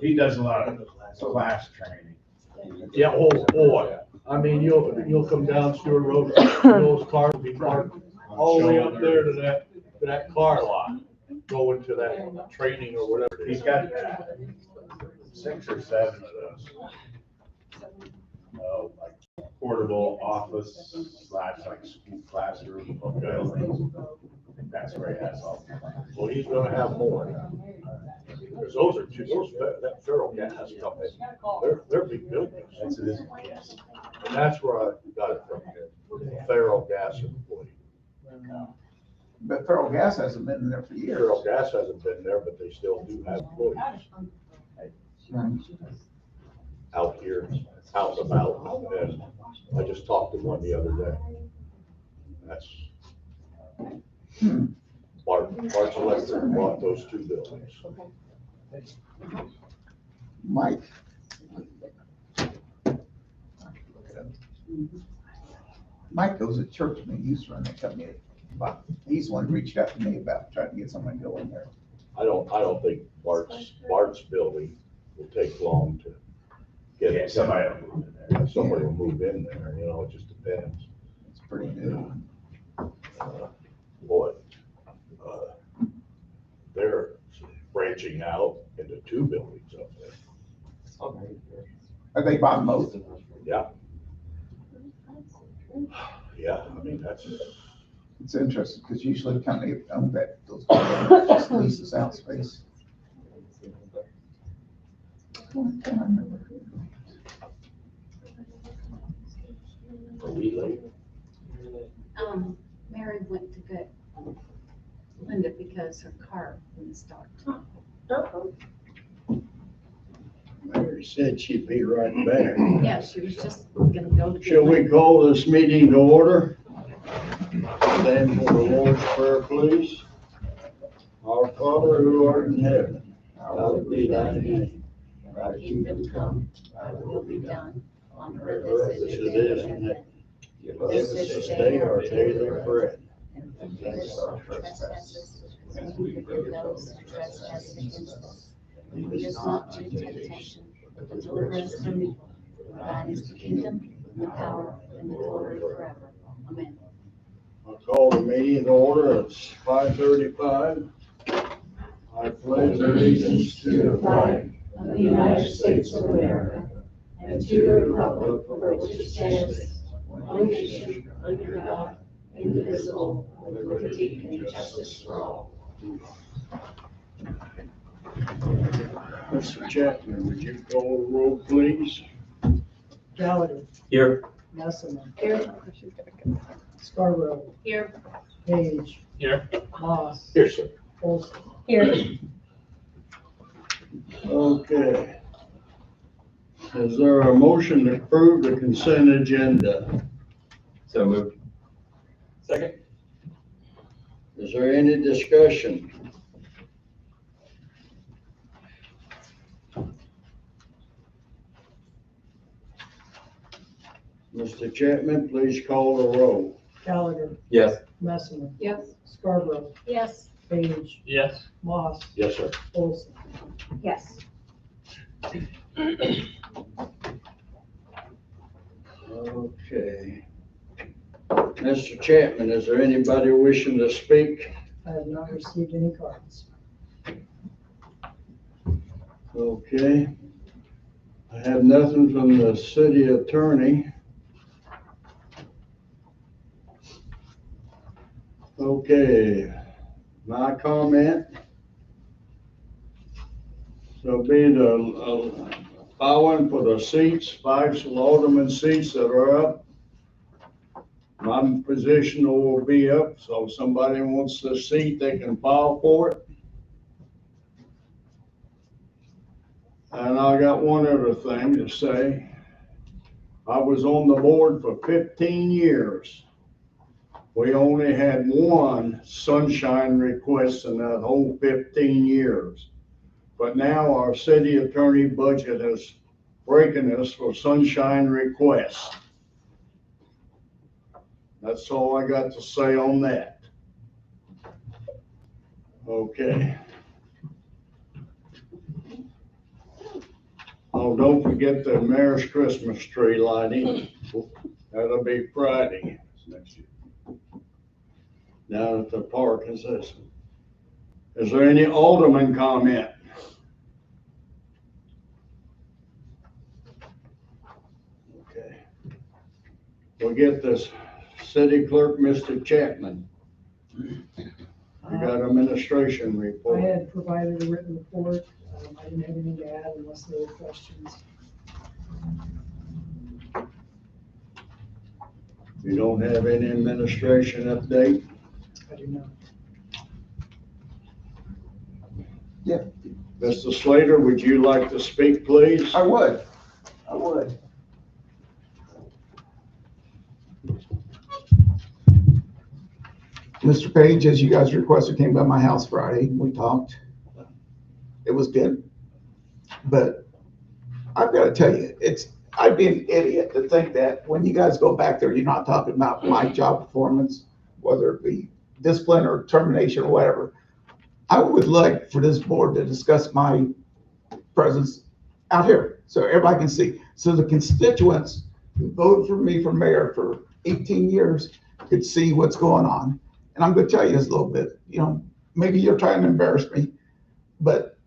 He does a lot of class training. Yeah, oh boy, I mean, you'll come down Stewart Road, those cars will be parked all the way up there to that car lot, going to that training or whatever it He's is. got 6 or 7 of those. Like portable office / like school classroom buildings. I think that's where he has all. Well, he's gonna have more. Because those that Federal Gas company, they're big buildings. That's it, isn't it? Yes. And that's where I got it from, Federal Gas employee. But Feral Gas hasn't been there for years. Federal Gas hasn't been there, but they still do have employees out here, out and about. And I just talked to one the other day. That's Bart's Electric bought those 2 buildings. Mike. Mike goes to church and he used to run that company. But he's the one who reached out to me about trying to get someone to go in there. I don't think Bart's building will take long to get. Yeah, somebody will move in there. Somebody will move in there, it just depends. It's pretty new. Boy, they're branching out into 2 buildings up there. Are they bought both? Yeah. Yeah, I mean, that's, It's interesting because usually the company that owns those buildings just leases out space. What can I remember? are we late? Mary went to get Linda because her car wouldn't start. Mary said she'd be right back. Yeah, she was just gonna go to get Shall we Linda. call this meeting to order? Stand for the Lord's Prayer, please. Our Father who art in heaven, hallowed be thy name. Thy kingdom come, thy will be done on earth Earth as as it it is is in in heaven. heaven. Give us this day our daily bread. And forgive us our trespasses, as we forgive those who trespass against us. And lead us not into temptation, but deliver us from evil. For thine is the kingdom, and the power, and the glory forever. Amen. I'll call the meeting to order. It's 5:35. I pledge allegiance to the flag Of the United States of America, and to the republic for which it stands, one nation, under God, indivisible, with liberty and justice for all. Mr. Chapman, would you call the roll, please? Gallagher. Here. Messerman. Here. Scarborough. Here. Page. Here. Moss. Here, sir. Olson. Here. Okay. Is there a motion to approve the consent agenda? So moved. Second? Is there any discussion? Mr. Chapman, please call the roll. Gallagher. Yes. Messerman. Yes. Scarborough. Yes. Page. Yes. Moss. Yes, sir. Olson. Yes. Okay. Mr. Chapman, is there anybody wishing to speak? I have not received any cards. Okay. I have nothing from the city attorney. Okay, my comment. So be the following for the seats, 5 alderman seats that are up. My position will be up, so if somebody wants the seat, they can file for it. And I got one other thing to say. I was on the board for 15 years. We only had one sunshine request in that whole 15 years. But now our city attorney budget is breaking us for sunshine requests. That's all I got to say on that. Okay. Oh, don't forget the mayor's Christmas tree lighting. That'll be Friday Next year. down at the park. Is there any alderman comment? Okay. We'll get this city clerk, Mr. Chapman. You got administration I report. had provided a written report. I didn't have anything to add unless there were questions. You don't have any administration update? I do not. Mr. Slater, would you like to speak, please? I would. Mr. Page, as you guys requested, came by my house Friday. We talked. It was good. But I've got to tell you, I'd be an idiot to think that when you guys go back there, you're not talking about my job performance, whether it be discipline or termination or whatever. I would like for this board to discuss my presence out here so everybody can see. So the constituents who voted for me for mayor for 18 years could see what's going on. And I'm going to tell you this a little bit, maybe you're trying to embarrass me, but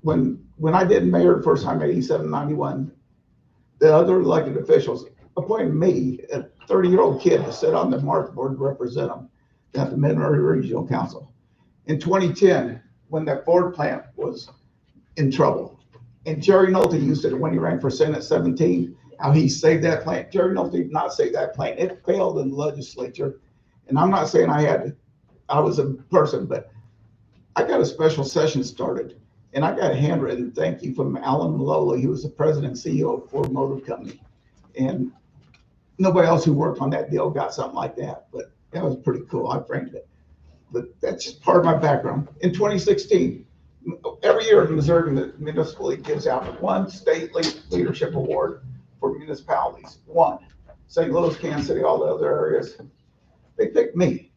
when I did mayor the first time, 87, 91, the other elected officials appointed me, a 30-year-old kid, to sit on the market board to represent them at the Mid-Murray Regional Council. In 2010, when that Ford plant was in trouble, and Jerry Nolte used it when he ran for Senate 17, how he saved that plant. Jerry Nolte did not save that plant. It failed in the legislature. And I'm not saying I was a person, but I got a special session started. And I got a handwritten thank you from Alan Maloney. He was the president and CEO of Ford Motor Company. And nobody else who worked on that deal got something like that. But that was pretty cool. I framed it. But that's just part of my background. In 2016, every year in Missouri, the municipal league gives out one state leadership award for municipalities. One. St. Louis, Kansas City, all the other areas. They picked me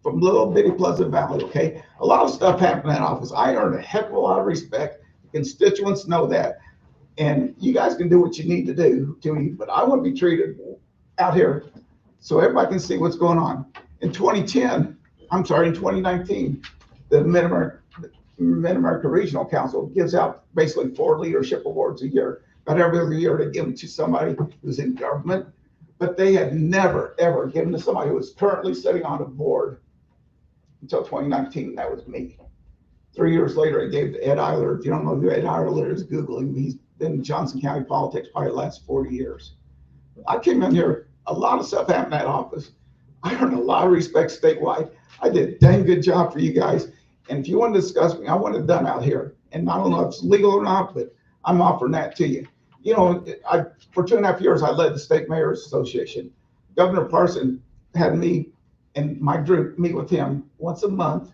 from little bitty Pleasant Valley, okay? A lot of stuff happened in that office. I earned a heck of a lot of respect. Constituents know that. And you guys can do what you need to do to me, but I want to be treated out here so everybody can see what's going on. In 2019, the Mid-America Regional Council gives out basically 4 leadership awards a year. About every other year they give them to somebody who's in government, but they had never, ever given to somebody who was currently sitting on a board until 2019. That was me. 3 years later, I gave to Ed Eiler. If you don't know who Ed Eiler is, Google him. He's been in Johnson County politics probably the last 40 years. I came in here, a lot of stuff happened in that office. I earned a lot of respect statewide. I did a dang good job for you guys. And if you want to discuss me, I want it done out here. And I don't know if it's legal or not, but I'm offering that to you. For 2.5 years, I led the State Mayor's Association. Governor Parson had me and my group meet with him once a month.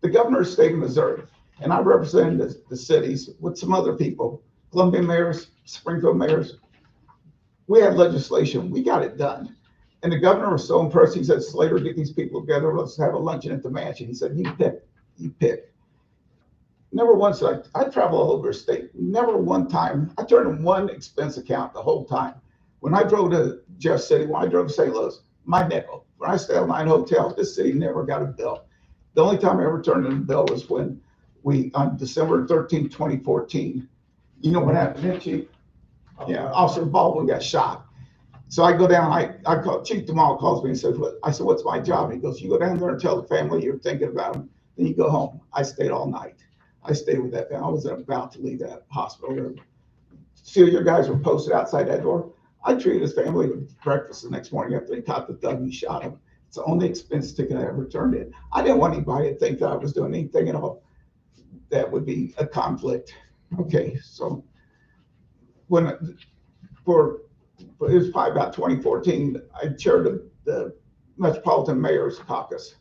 The governor of the state of Missouri, and I represented the cities with some other people, Columbia mayors, Springfield mayors. We had legislation. We got it done. And the governor was so impressed. He said, Slater, get these people together. Let's have a luncheon at the mansion. He said, you pick. Never once did I travel all over the state. Never one time. I turned in one expense account the whole time. When I drove to Jeff City, when I drove to St. Louis, my nickel. When I stayed at my hotel, this city never got a bill. The only time I ever turned in a bill was when on December 13, 2014, you know what happened, didn't you? Yeah, Officer Baldwin got shot. So I go down, I call, Chief Demal calls me and says, what's my job? He goes, you go down there and tell the family you're thinking about them, then you go home. I stayed all night. I stayed with that family. I was about to leave that hospital. See, your guys were posted outside that door. I treated his family with breakfast the next morning after they caught the thug and shot him. It's the only expense ticket I ever turned in. I didn't want anybody to think that I was doing anything at all that would be a conflict. Okay, so it was probably about 2014, I chaired the Metropolitan Mayor's Caucus.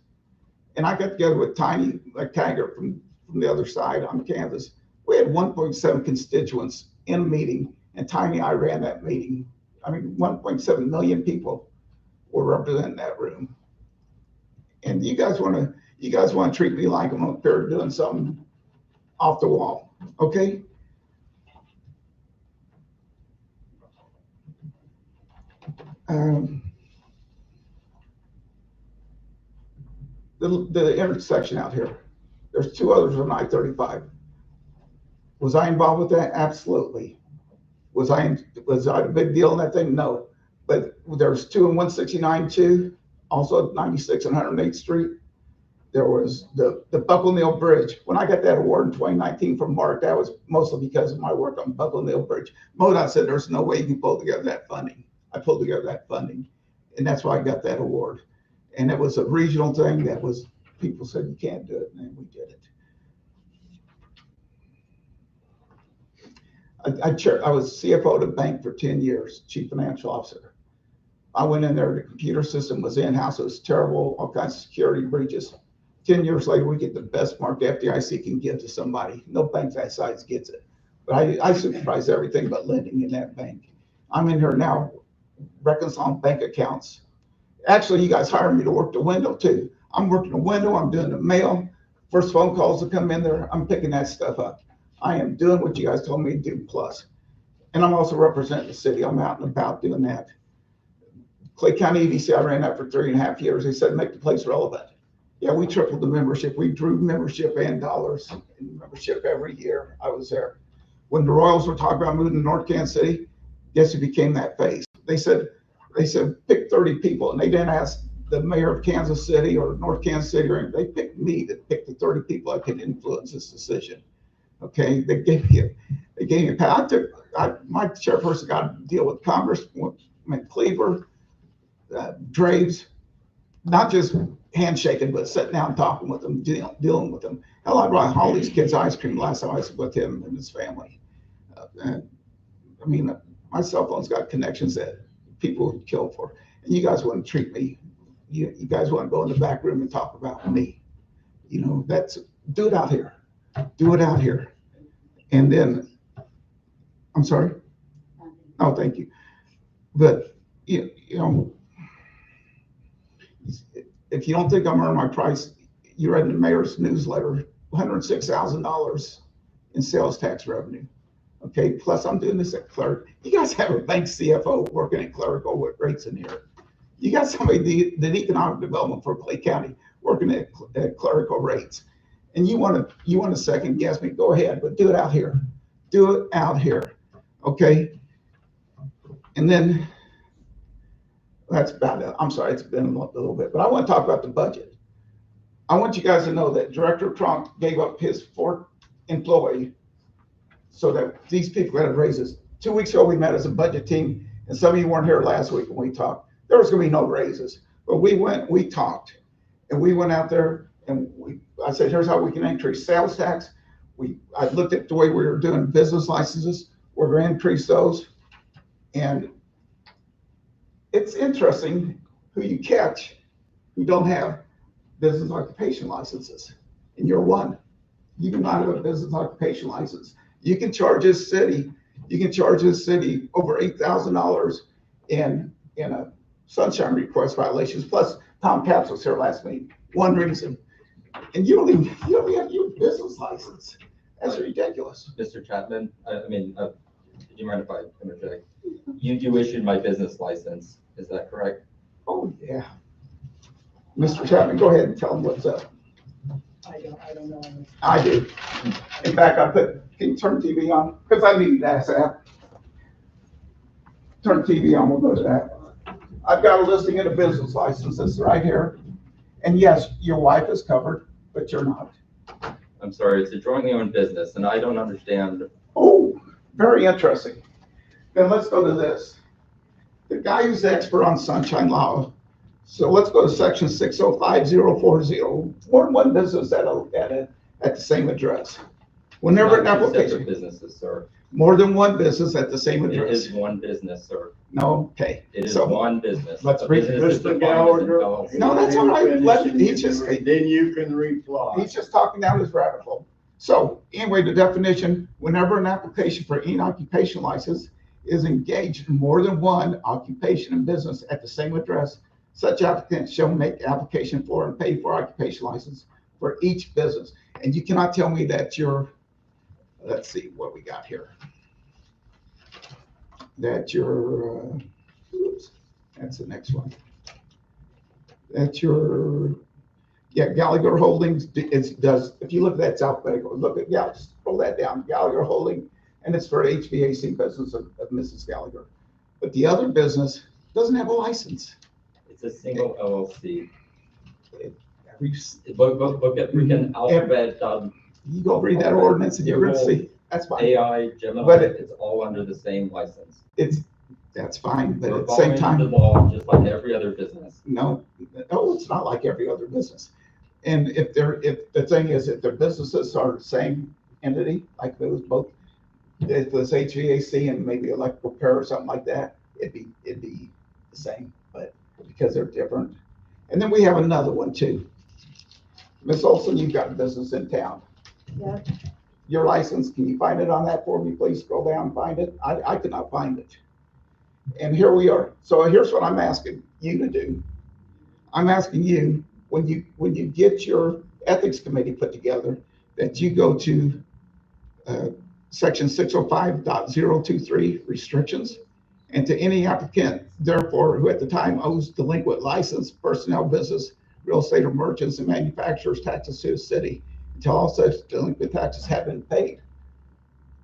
And I got together with Tiny McTaggart from the other side on Kansas. We had 1.7 constituents in a meeting, and Tiny and I ran that meeting. 1.7 million people were represented in that room. And you guys want to treat me like I'm up there doing something off the wall, okay? um, the intersection out here. There's two others on I-35. Was I involved with that? Absolutely. Was I a big deal in that thing? No. But there's two in 169 too, also 96 and 108th Street. There was the Buckle Neal Bridge. When I got that award in 2019 from Mark, that was mostly because of my work on Buckle Neal Bridge. MoDOT said there's no way you can pull together that funding. I pulled together that funding, and that's why I got that award. And it was a regional thing that was, people said you can't do it, and then we did it. I was CFO of the bank for 10 years, chief financial officer. I went in there, the computer system was in-house, it was terrible, all kinds of security breaches. 10 years later, we get the best mark the FDIC can give to somebody. No bank that size gets it. But I supervise everything but lending in that bank. I'm in here now reconciling bank accounts. Actually, you guys hired me to work the window too. I'm working the window, I'm doing the mail. First phone calls that come in there, I'm picking that stuff up. I am doing what you guys told me to do plus. And I'm also representing the city. I'm out and about doing that. Clay County EDC, I ran that for 3.5 years. They said, make the place relevant. Yeah, we tripled the membership. We drew membership and dollars in membership every year I was there. When the Royals were talking about moving to North Kansas City, guess who became that face? They said, pick 30 people, and they didn't ask the mayor of Kansas City or North Kansas City, or they picked me to pick the 30 people I could influence this decision. Okay, they gave me a path. My chairperson got to deal with Congressman Cleaver, Draves, not just handshaking, but sitting down talking with them, dealing with them. Hell, I brought Holly's kids ice cream last time I was with him and his family. And I mean, my cell phone's got connections that people would kill for. And you guys wouldn't treat me. You guys want to go in the back room and talk about me. You know, do it out here. Do it out here. And then, I'm sorry? Oh, thank you. But, you know, if you don't think I'm earning my price, you read in the mayor's newsletter, $106,000 in sales tax revenue. Okay, plus I'm doing this at clerk. You guys have a bank CFO working at clerical rates in here. You got somebody that did economic development for Clay County working at clerical rates. And you want to second guess me, go ahead, but do it out here. Do it out here, okay? And then, that's about it. I'm sorry, it's been a little bit, but I want to talk about the budget. I want you guys to know that Director Trump gave up his 4th employee so that these people had raises. 2 weeks ago, we met as a budget team, and some of you weren't here last week when we talked. There was going to be no raises, but we talked, and we went out there, and I said, here's how we can increase sales tax. I looked at the way we were doing business licenses. We're going to increase those. And it's interesting who you catch who don't have business occupation licenses. And you're one. You do not have a business occupation license. You can charge this city over $8,000 in a sunshine request violations. Plus, Tom Capps was here last week. One reason. And you don't even have your business license. That's ridiculous. Mr. Chapman, do you mind if I interject? You issued my business license, is that correct? Oh, yeah. Mr. Chapman, go ahead and tell them what's up. I don't know. I do. In fact, can you turn TV on? Because I need that app. Turn TV on, we'll go to that. I've got a listing of the business licenses right here. And yes, your wife is covered, but you're not. I'm sorry, it's a jointly owned business, and I don't understand. Oh, very interesting. Then let's go to this. The guy who's the expert on sunshine law. So let's go to section 605040. More than one business at the same address. Whenever an Not two application, separate businesses, sir. more than one business at the same It address. is one business, sir. No, okay. It is So one business. let's A read business is Mr. defined as an Gallagher. LLC. No, that's all right. Then you can reply. He's just talking down his rabbit hole. So anyway, the definition, whenever an application for any occupation license is engaged in more than one occupation and business at the same address, such applicant shall make application for and pay for occupation license for each business. And you cannot tell me that let's see what we got here. That That's the next one. That's your, yeah, Gallagher Holdings, if you look at that South Bay, look at, yeah, scroll that down, Gallagher Holding, and it's for HVAC business of Mrs. Gallagher. But the other business doesn't have a license. It's a single LLC. Every, Look at freaking Alphabet, you go read that ordinance and you're gonna see, that's fine. AI, Gemini, But it's all under the same license. That's fine, but We're at the same following the time, law just like every other business. no, it's not like every other business. And if the thing is, if their businesses are the same entity, like those both, if it was HVAC and maybe electrical repair or something like that, it'd be the same, but because they're different. And then we have another one too. Ms. Olson, you've got a business in town. Yeah. Your license, can you find it on that for me, please? Scroll down and find it. I could not find it. And here we are. So here's what I'm asking you to do. I'm asking you, when you get your ethics committee put together, that you go to section 605.023 restrictions, and to any applicant, therefore, who at the time owes delinquent license, personnel, business, real estate, or merchants and manufacturers taxes to the city until all such delinquent taxes have been paid.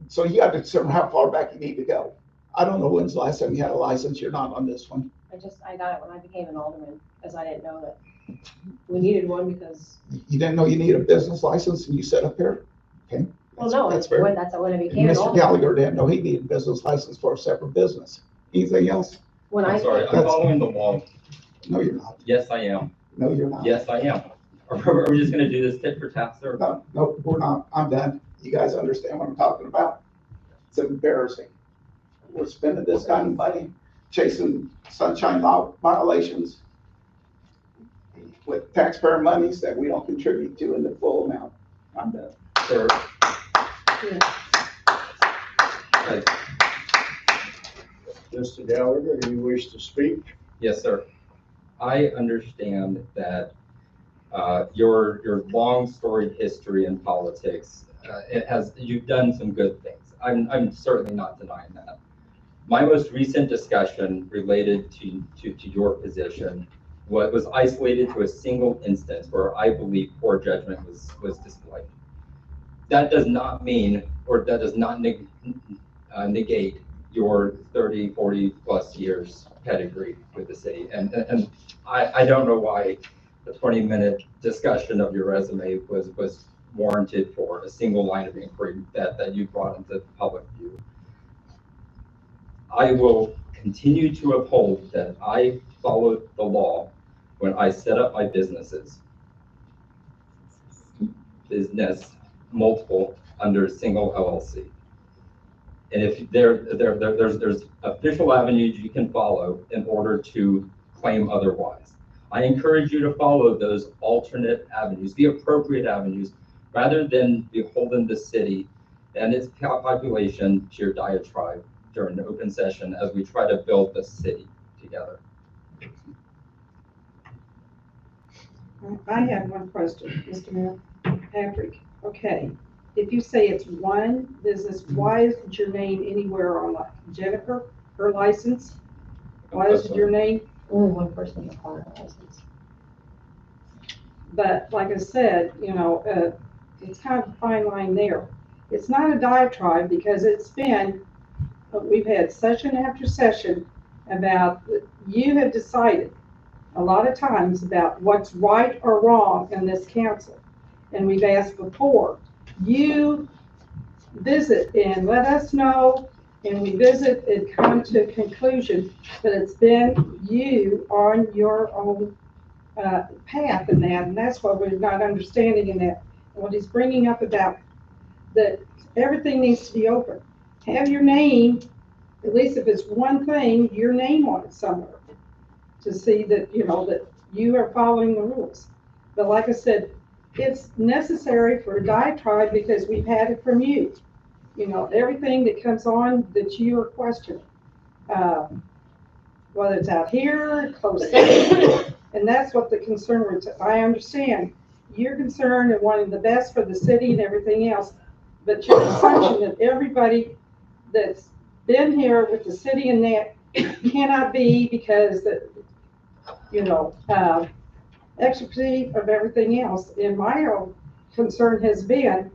So you got to determine how far back you need to go. I don't know when's the last time you had a license. You're not on this one. I got it when I became an alderman, because I didn't know that we needed one because, You didn't know you need a business license and you set up here? Okay. well, no, That's fair. that's when I And became an Mr. alderman. Gallagher didn't know he needed a business license for a separate business. Anything else? When I'm I, sorry, I'm That's- following the law. No, you're not. Yes, I am. No, you're not. Yes, I am. Are we just gonna do this tit for tat, sir? No, we're not. I'm done. You guys understand what I'm talking about? It's embarrassing. We're spending this kind of money chasing sunshine law violations with taxpayer monies that we don't contribute to in the full amount. I'm done. Sir. Right. Mr. Gallagher, do you wish to speak? Yes, sir. I understand that your long storied history in politics, you've done some good things. I'm certainly not denying that. My most recent discussion related to your position was isolated to a single instance where I believe poor judgment was displayed. That does not mean, or that does not negate your 30, 40 plus years pedigree with the city. And I don't know why the 20-minute discussion of your resume was warranted for a single line of inquiry that you brought into public view. I will continue to uphold that I followed the law when I set up my businesses, multiple under a single LLC. And if there's official avenues you can follow in order to claim otherwise. I encourage you to follow those alternate avenues, the appropriate avenues, rather than beholden the city and its population to your diatribe during the open session as we try to build the city together. I have one question, Mr. Mayor. Patrick, okay, if you say it's one business, why isn't your name anywhere on Jennifer, her license? Why isn't your name? only one person required a license. But like I said, it's kind of a fine line there. It's not a diatribe because we've had session after session about, you have decided a lot of times about what's right or wrong in this council. And we've asked before, you visit and let us know, and we visit and come to a conclusion that it's been you on your own path in that, and that's what we're not understanding in that. And what he's bringing up about that everything needs to be open. Have your name, at least if it's one thing, your name on it somewhere to see that, that you are following the rules. But like I said, it's necessary for a diatribe because we've had it from you. Everything that comes on that you are questioning, whether it's out here, close session, and that's what the concern is. I understand you're concerned and wanting the best for the city and everything else, but your assumption that everybody that's been here with the city and that cannot be because the, you know, expertise of everything else. And my own concern has been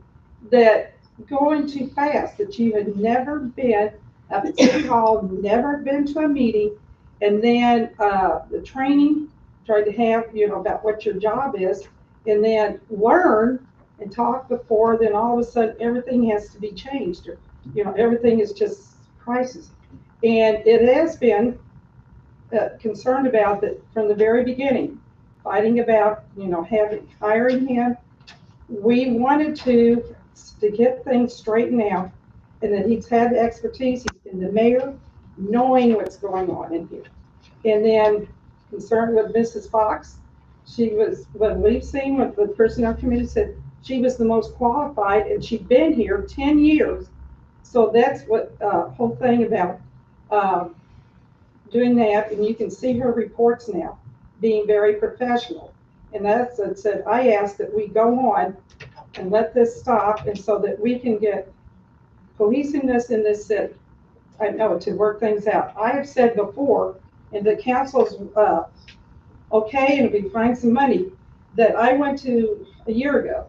that going too fast, that you had never been up at City Hall, never been to a meeting, and then the training, tried to have, you know, about what your job is, and then learn and talk before, then all of a sudden everything has to be changed. Or, you know, everything is just crisis. And it has been concerned about that from the very beginning, fighting about, you know, hiring him. We wanted to get things straightened out, and that he's had the expertise, he's been the mayor, knowing what's going on in here. And then concerned with Mrs. Fox, she was, what we've seen, what the personnel committee said, she was the most qualified, and she'd been here 10 years. So that's what, whole thing about doing that, and you can see her reports now, being very professional. And that's, it said, I asked that we go on and let this stop, and so that we can get cohesiveness in this city. I know, to work things out. I have said before, and the council's okay, and if we find some money, that I went to a year ago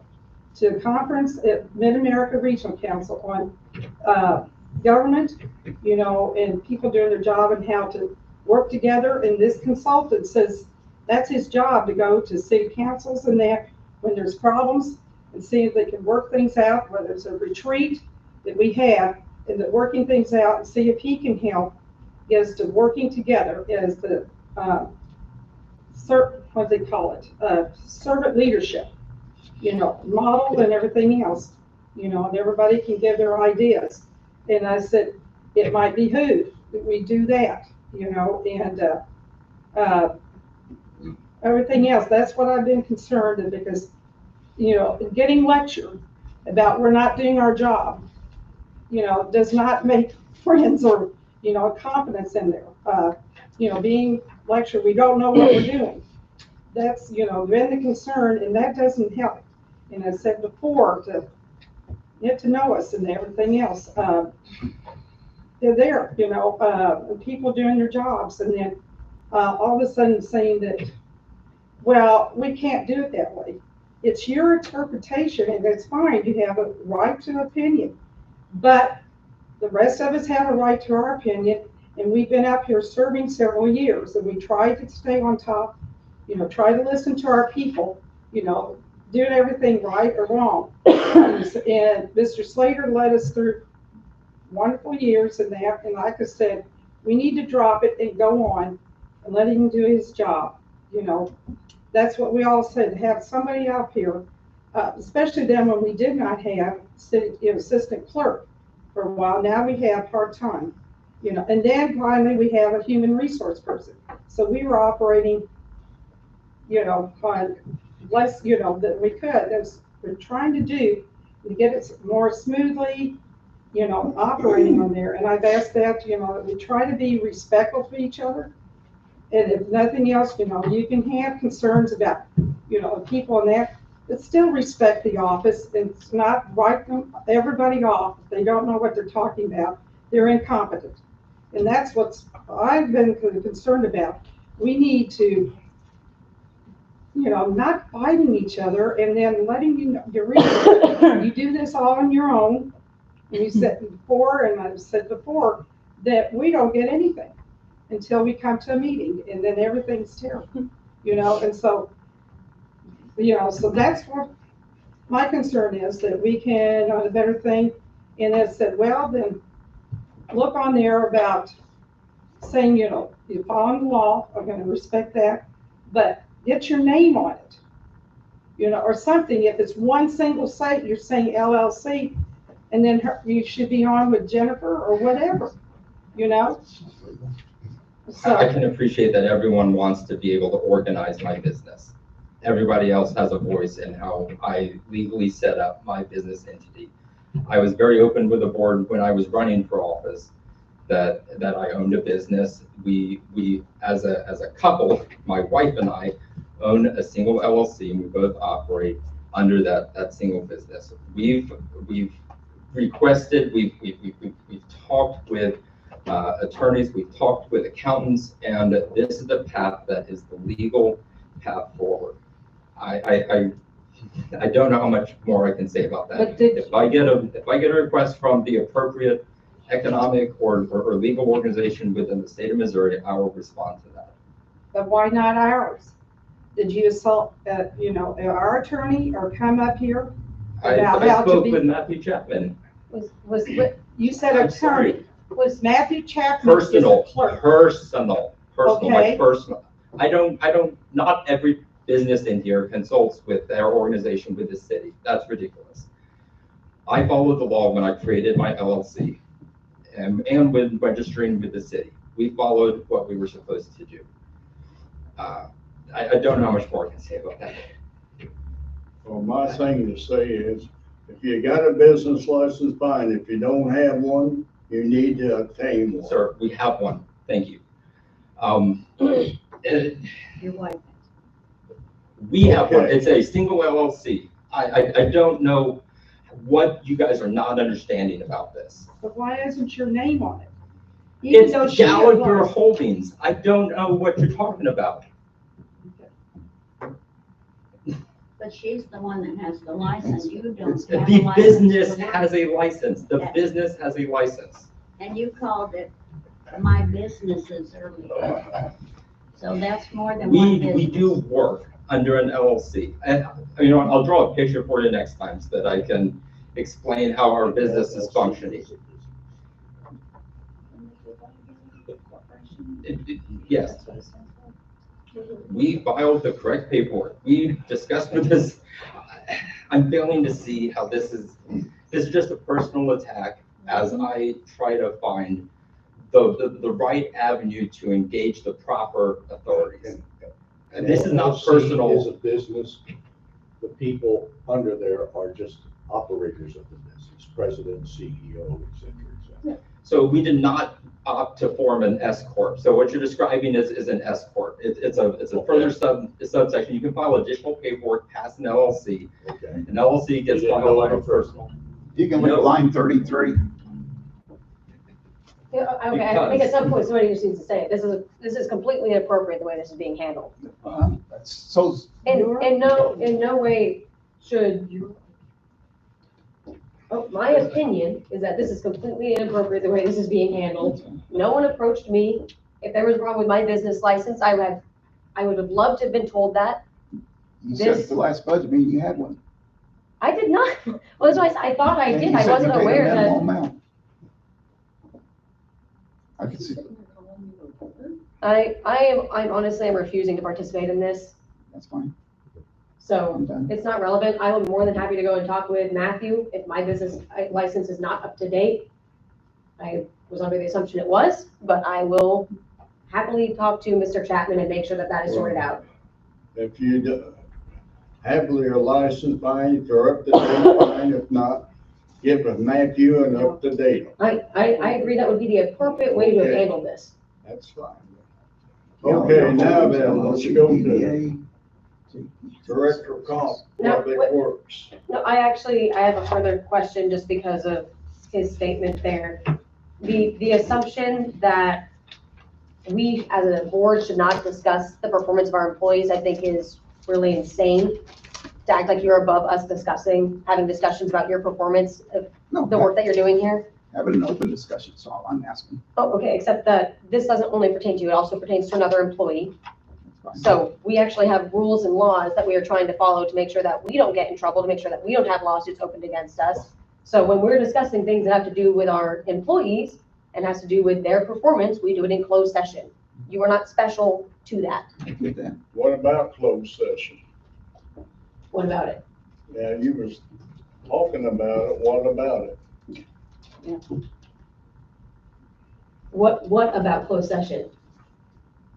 to a conference at Mid-America Regional Council on government, you know, and people doing their job and how to work together. And this consultant says that's his job, to go to city councils and that when there's problems and see if they can work things out, whether it's a retreat that we have, and that working things out and see if he can help is to working together as the what they call it, servant leadership, you know, model and everything else, you know, and everybody can give their ideas. And I said, it might behoove that we do that, you know, and everything else. That's what I've been concerned in, because, you know, getting lectured about we're not doing our job, you know, does not make friends or, you know, confidence in there. You know, being lectured, we don't know what we're doing. That's, you know, been the concern, and that doesn't help. And I said before, to get to know us and everything else. They're there, you know, people doing their jobs, and then all of a sudden saying that, well, we can't do it that way. It's your interpretation, and that's fine. You have a right to opinion, but the rest of us have a right to our opinion. And we've been up here serving several years, and we try to stay on top, you know, try to listen to our people, you know, doing everything right or wrong. And Mr. Slater led us through wonderful years in that. And like I said, we need to drop it and go on and let him do his job. You know, that's what we all said, have somebody up here, especially then when we did not have city, you know, assistant clerk for a while. Now we have part-time, you know, and then finally we have a human resource person. So we were operating, you know, on less, you know, than we could. That's we're trying to do to get it more smoothly, you know, operating on there. And I've asked that, you know, that we try to be respectful to each other. And if nothing else, you know, you can have concerns about, you know, people in that, but still respect the office, and it's not write them, everybody off. If they don't know what they're talking about, they're incompetent. And that's what I've been concerned about. We need to, you know, not fighting each other and then letting you know, you do this all on your own. And you said before, and I've said before, that we don't get anything until we come to a meeting, and then everything's terrible, you know. And so, you know, so that's what my concern is, that we can know the better thing. And I said, well, then look on there about saying, you know, you're following the law, I'm going to respect that, but get your name on it, you know, or something. If it's one single site, you're saying LLC, and then you should be on with Jennifer or whatever, you know. So I can appreciate that everyone wants to be able to organize my business. Everybody else has a voice in how I legally set up my business entity. I was very open with the board when I was running for office that I owned a business. We as a couple, my wife and I, own a single LLC, and we both operate under that single business. We've requested, we've talked with attorneys, we've talked with accountants, and this is the path that is the legal path forward. I don't know how much more I can say about that. But did- If I get a request from the appropriate economic or legal organization within the state of Missouri, I will respond to that. But why not ours? Did you assault, our attorney or come up here? I About to spoke be- with Matthew Chapman. Was, You said I'm sorry. attorney. Was Matthew Chapman is a Personal, clerk? personal, Okay. like personal. I don't, not every business in here consults with their organization with the city. That's ridiculous. I followed the law when I created my LLC and when registering with the city. We followed what we were supposed to do. I don't know how much more I can say about that. Well, my thing to say is, if you got a business license, fine. If you don't have one, you need to obtain one. Sir, we have one. Thank you. Your wife. We have one. Okay. It's a single LLC. I don't know what you guys are not understanding about this. But why isn't your name on it? Even though It's she Gallagher applied. Holdings. I don't know what you're talking about. But she's the one that has the license, you don't have a The license. business to work. has a license. The Yeah. business has a license. And you called it my businesses earlier. So that's more than one business. We do work under an LLC. And, I'll draw a picture for you next time so that I can explain how our business is functioning. Yes, we filed the correct paperwork. We discussed with this. I'm failing to see how this is just a personal attack as I try to find the right avenue to engage the proper authorities. And this is not LLC personal. Is a business. The people under there are just operators of the business, president, CEO, et cetera. So we did not opt to form an S corp. So what you're describing is an S corp. It's a further subsection. You can file additional paperwork past an LLC. Okay. An LLC gets You didn't filed know under any personal. You can look at line 33. Yeah, okay, I think at some point somebody just needs to say it. This is completely inappropriate the way this is being handled. So In no way should you. Oh, my opinion is that this is completely inappropriate the way this is being handled. No one approached me. If there was wrong with my business license, I would have loved to have been told that. you said at the last budget meeting you had one. I did not. Well, that's why I thought I And did. you I said you wasn't paid a aware that. minimal amount. I could see, I'm honestly, I'm refusing to participate in this. that's fine. So I'm done. it's not relevant. I am more than happy to go and talk with Matthew if my business license is not up to date. I was under the assumption it was, but I will happily talk to Mr. Chapman and make sure that that is sorted out. If you happily are licensed, fine. If you're up to date, fine. If not, get with Matthew and up to date. I agree that would be the appropriate way to have Okay. handled this. That's fine. Okay, now then, let's go to CPA. Director of Now, Public what- Works. No, I have a further question just because of his statement there. The assumption that we as a board should not discuss the performance of our employees, I think is really insane. To act like you're above us having discussions about your performance of No, the work that you're doing here. having an open discussion, so all I'm asking. Oh, okay, except that this doesn't only pertain to you, it also pertains to another employee. That's fine. So we actually have rules and laws that we are trying to follow to make sure that we don't get in trouble, to make sure that we don't have lawsuits opened against us. So when we're discussing things that have to do with our employees and has to do with their performance, we do it in closed session. You are not special to that. I get that. What about closed session? What about it? Yeah, you was talking about it. What about it? What about closed session?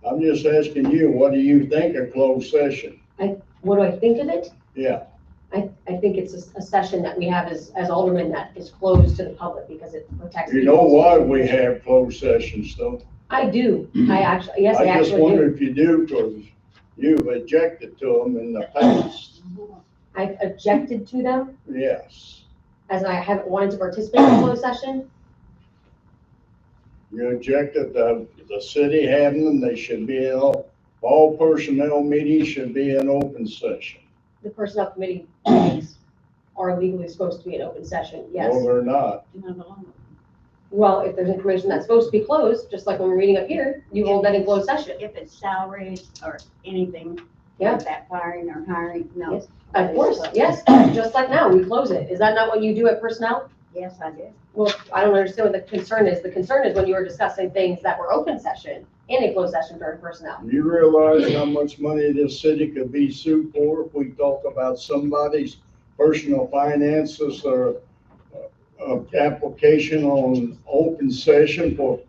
I'm just asking you, what do you think of closed session? What do I think of it? Yeah, I think it's a session that we have as aldermen that is closed to the public because it protects. you know people's- why we have closed sessions though? I do. I I just actually wonder do. if you do, because you've objected to them in the past. I've objected to them Yes, as I haven't wanted to participate in closed session. You objected to the city having them, they should be in, all personnel meetings should be in open session. The personnel committee meetings are legally supposed to be an open session, yes. No, they're not. Well, if there's information that's supposed to be closed, just like when we're meeting up here, you hold that in closed session. If it's salaries or anything, Yeah. like that firing or hiring, no. Yes. Of course, yes, just like now, we close it. Is that not what you do at personnel? Yes, I did. Well, I don't understand what the concern is. The concern is when you were discussing things that were open session and a closed session during personnel. You realize how much money this city could be sued for if we talk about somebody's personal finances or application on open session for,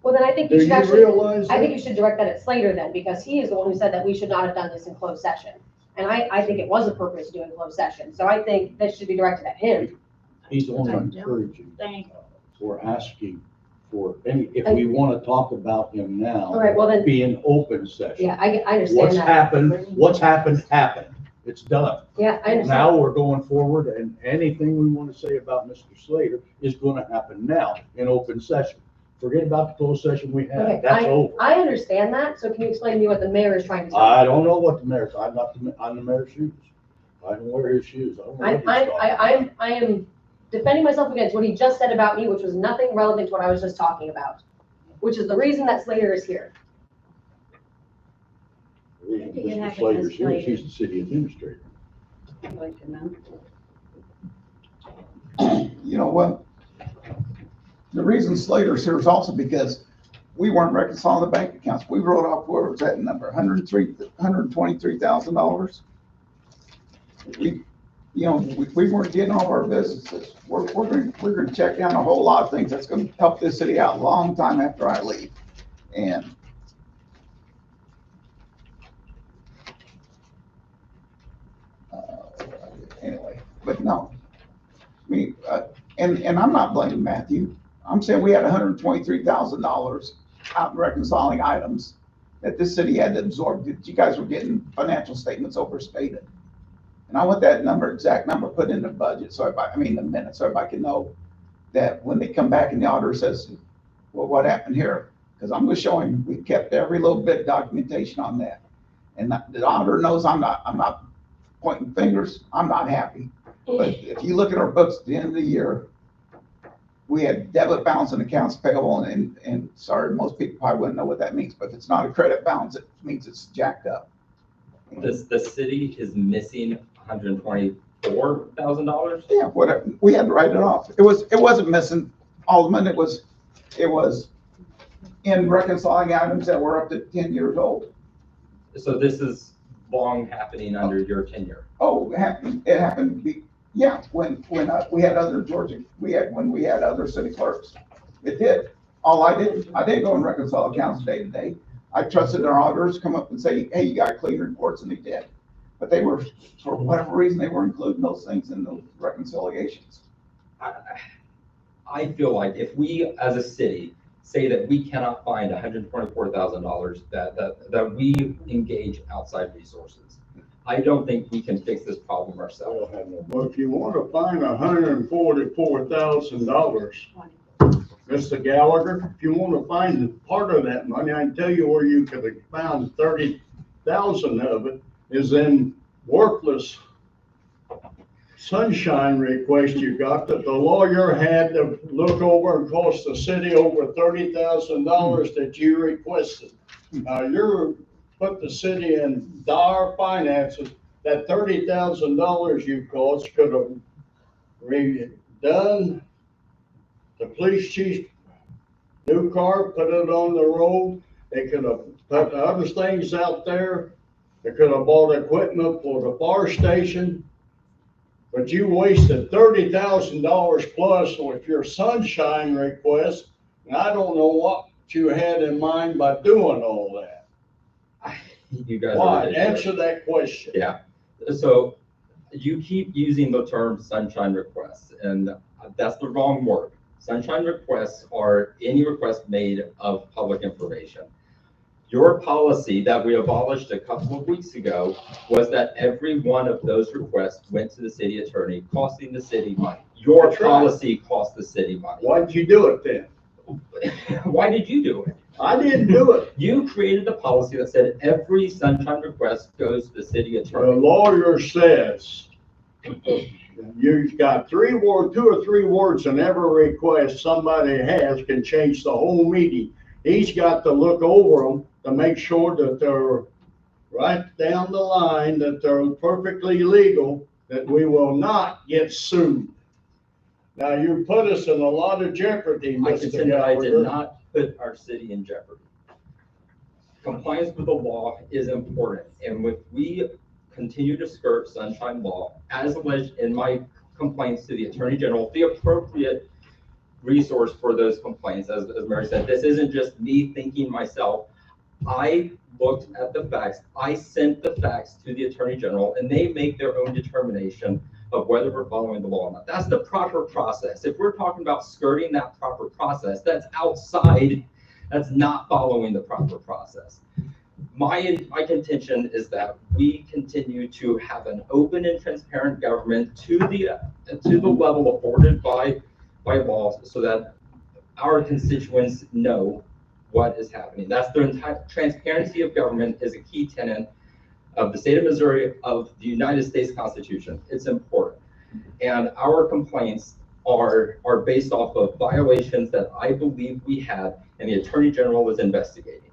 Well, then I think do you should you actually, realize I think that? you should direct that at Slater then, because he is the one who said that we should not have done this in closed session. And I think it was appropriate to do in closed session. So I think this should be directed at him. He's the one I don't encouraging. Thank We're asking for any, if we want to talk about him now. All right, well then, Be an open session. yeah, I understand that. What's happened, happened. It's done. Yeah, I understand. Now we're going forward and anything we want to say about Mr. Slater is going to happen now in open session. Forget about the closed session we Okay, had. That's over. I understand that. So can you explain to me what the mayor is trying to tell me? I don't know what the mayor's, I'm not on the mayor's shoes. I don't wear his shoes. I don't know what he's talking. I am defending myself against what he just said about me, which was nothing relevant to what I was just talking about, which is the reason that Slater is here. The reason Maybe you Mr. have to Slater's ask here is Slater. he's the city administrator. I'd like to know. You know what? The reason Slater's here is also because we weren't reconciling the bank accounts. We wrote off, where was that number, $123,000? We weren't getting all of our businesses. We're gonna check down a whole lot of things that's gonna help this city out a long time after I leave. And anyway, but no. I mean, and I'm not blaming Matthew. I'm saying we had $123,000 out in reconciling items that this city had to absorb. That you guys were getting financial statements overstated. And I want that number, exact number, put in the budget, so the minutes, so everybody can know that when they come back and the auditor says, well, what happened here? Because I'm gonna show him, we kept every little bit of documentation on that. And the auditor knows I'm not pointing fingers, I'm not happy. But if you look at our books at the end of the year, we had debit balance and accounts payable, and sorry, most people probably wouldn't know what that means, but if it's not a credit balance, it means it's jacked up. The city is missing $124,000? Yeah, whatever, we had to write it off. It wasn't missing Alderman, it was in reconciling items that were up to 10 years old. So this is long happening under your tenure? Oh, it happened, yeah, when we had other when we had other city clerks. It did. I didn't go and reconcile accounts day to day. I trusted our auditors come up and say, hey, you got clean reports, and they did. But they were, for whatever reason, they were including those things in those reconciliations. I feel like if we, as a city, say that we cannot find $124,000, that we engage outside resources. I don't think we can fix this problem ourselves. Well, if you want to find $144,000, Mr. Gallagher, if you want to find part of that money, I can tell you where you could have found 30,000 of it is in worthless sunshine request you got that the lawyer had to look over and cost the city over $30,000 that you requested. Now you're put the city in dire finances. That $30,000 you cost could have redone the police chief's new car, put it on the road. They could have put other things out there. They could have bought equipment for the fire station. But you wasted $30,000 plus with your sunshine request. And I don't know what you had in mind by doing all that. You guys Why? are ridiculous. Answer that question. Yeah. So you keep using the term sunshine requests, and that's the wrong word. Sunshine requests are any request made of public information. Your policy that we abolished a couple of weeks ago was that every one of those requests went to the city attorney, costing the city money. Your That's right. policy cost the city money. Why'd you do it then? Why did you do it? I didn't do it. You created the policy that said every sunshine request goes to the city The attorney. lawyer says you've got 2 or 3 words in every request somebody has can change the whole meeting. He's got to look over them to make sure that they're right down the line, that they're perfectly legal, that we will not get sued. Now, you put us in a lot of jeopardy, I Mr. contend that I did Gallagher. not put our city in jeopardy. Compliance with the law is important, and if we continue to skirt sunshine law, as alleged in my complaints to the Attorney General, the appropriate resource for those complaints, as Mary said, this isn't just me thinking myself. I looked at the facts, I sent the facts to the Attorney General, and they make their own determination of whether we're following the law or not. That's the proper process. If we're talking about skirting that proper process, that's outside, that's not following the proper process. My contention is that we continue to have an open and transparent government to the level afforded by law, so that our constituents know what is happening. That's the entire transparency of government is a key tenet of the state of Missouri, of the United States Constitution. It's important. And our complaints are based off of violations that I believe we had and the Attorney General was investigating.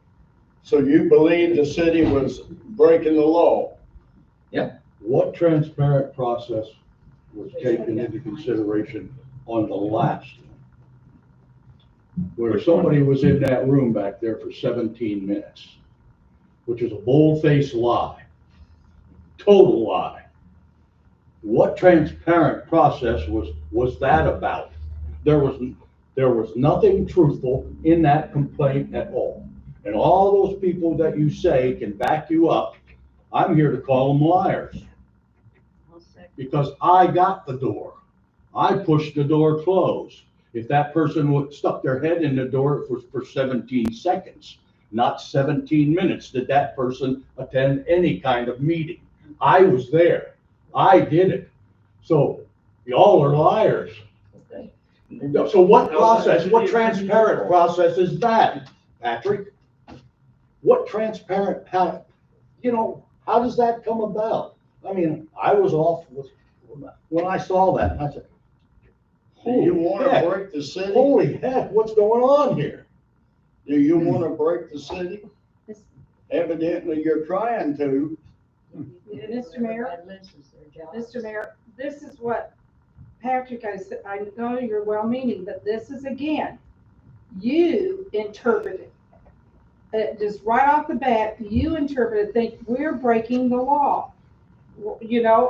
So you believe the city was breaking the law? What transparent process was taken into consideration on the last one? Where somebody was in that room back there for 17 minutes, which is a bold-faced lie, total lie. What transparent process was that about? There was nothing truthful in that complaint at all. And all those people that you say can back you up, I'm here to call them liars. Because I got the door. I pushed the door closed. If that person would stuck their head in the door, it was for 17 seconds, not 17 minutes did that person attend any kind of meeting. I was there. I did it. So y'all are liars. Okay. So what process, what transparent process is that, Patrick? What transparent, how does that come about? I mean, I was off when I saw that. I said, Do you want to heck, break the city? holy heck, what's going on here? Do you want to break the city? Evidently, you're trying to. Mr. Mayor, this is what, Patrick, I know you're well-meaning, but this is, again, you interpreted. Just right off the bat, you interpreted, think we're breaking the law.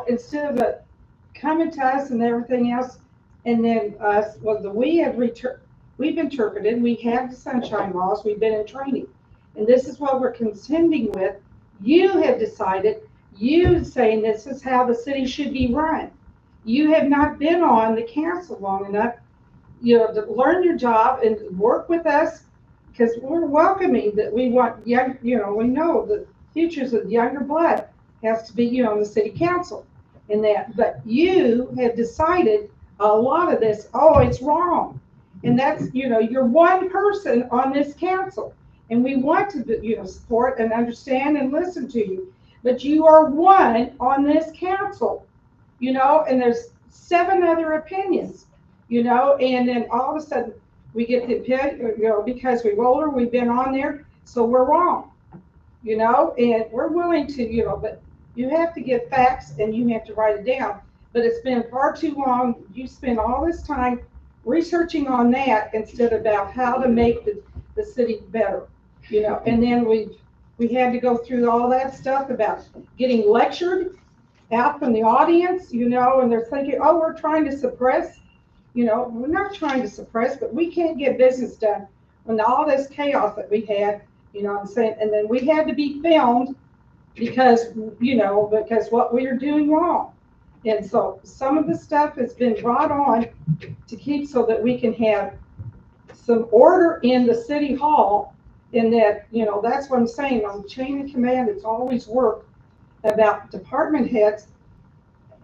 Instead of coming to us and everything else, and then us, we've interpreted, we have the sunshine laws, we've been in training. And this is what we're contending with. You have decided, you saying this is how the city should be run. You have not been on the council long enough, to learn your job and work with us, because we're welcoming that we want young, we know the futures of younger blood has to be, on the city council and that, but you have decided a lot of this, it's wrong. And that's, you're one person on this council, and we want to, support and understand and listen to you. But you are one on this council, and there's 7 other opinions, and then all of a sudden we get the opinion, because we're older, we've been on there, so we're wrong, and we're willing to, but you have to get facts and you have to write it down. But it's been far too long. You spend all this time researching on that instead about how to make the city better, and then we had to go through all that stuff about getting lectured out from the audience, and they're thinking, we're trying to suppress. We're not trying to suppress, but we can't get business done when all this chaos that we had, I'm saying, and then we had to be filmed because what we are doing wrong. And so some of the stuff has been brought on to keep so that we can have some order in the city hall, and that, that's what I'm saying, on chain of command, it's always worked about department heads.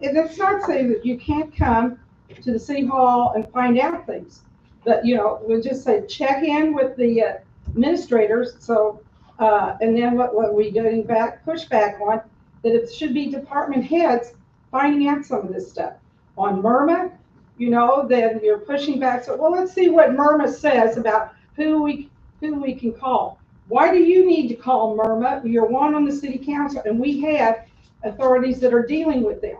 And it's not saying that you can't come to the city hall and find out things, But, we'll just say, check in with the administrators, so, and then what we getting back, push back on, that it should be department heads finding out some of this stuff. On MIRMA, then you're pushing back, so, well, let's see what MIRMA says about who we can call. Why do you need to call MIRMA? You're one on the city council, and we have authorities that are dealing with them.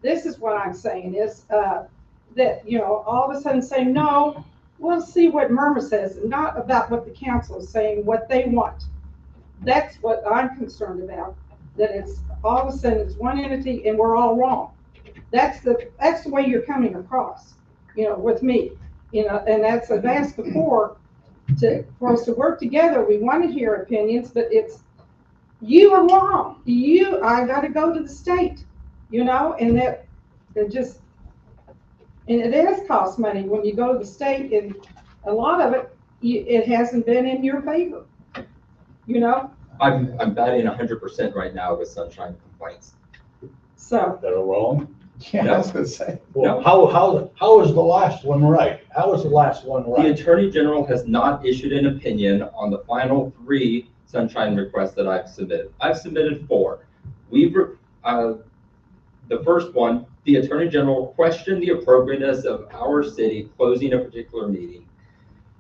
This is what I'm saying is, that, all of a sudden saying, no, we'll see what MIRMA says, and not about what the council is saying, what they want. That's what I'm concerned about, that it's all of a sudden it's one entity and we're all wrong. That's the way you're coming across, with me, and that's, I've asked before for us to work together. We want to hear opinions, but it's, you are wrong. I got to go to the state, and that it just, and it has cost money when you go to the state, and a lot of it, it hasn't been in your favor, I'm batting 100% right now with sunshine complaints. So, That are wrong? Yeah, I was gonna say. Well, how is the last one right? How is the last one The right? Attorney General has not issued an opinion on the final 3 sunshine requests that I've submitted. I've submitted 4. The first one, the Attorney General questioned the appropriateness of our city closing a particular meeting.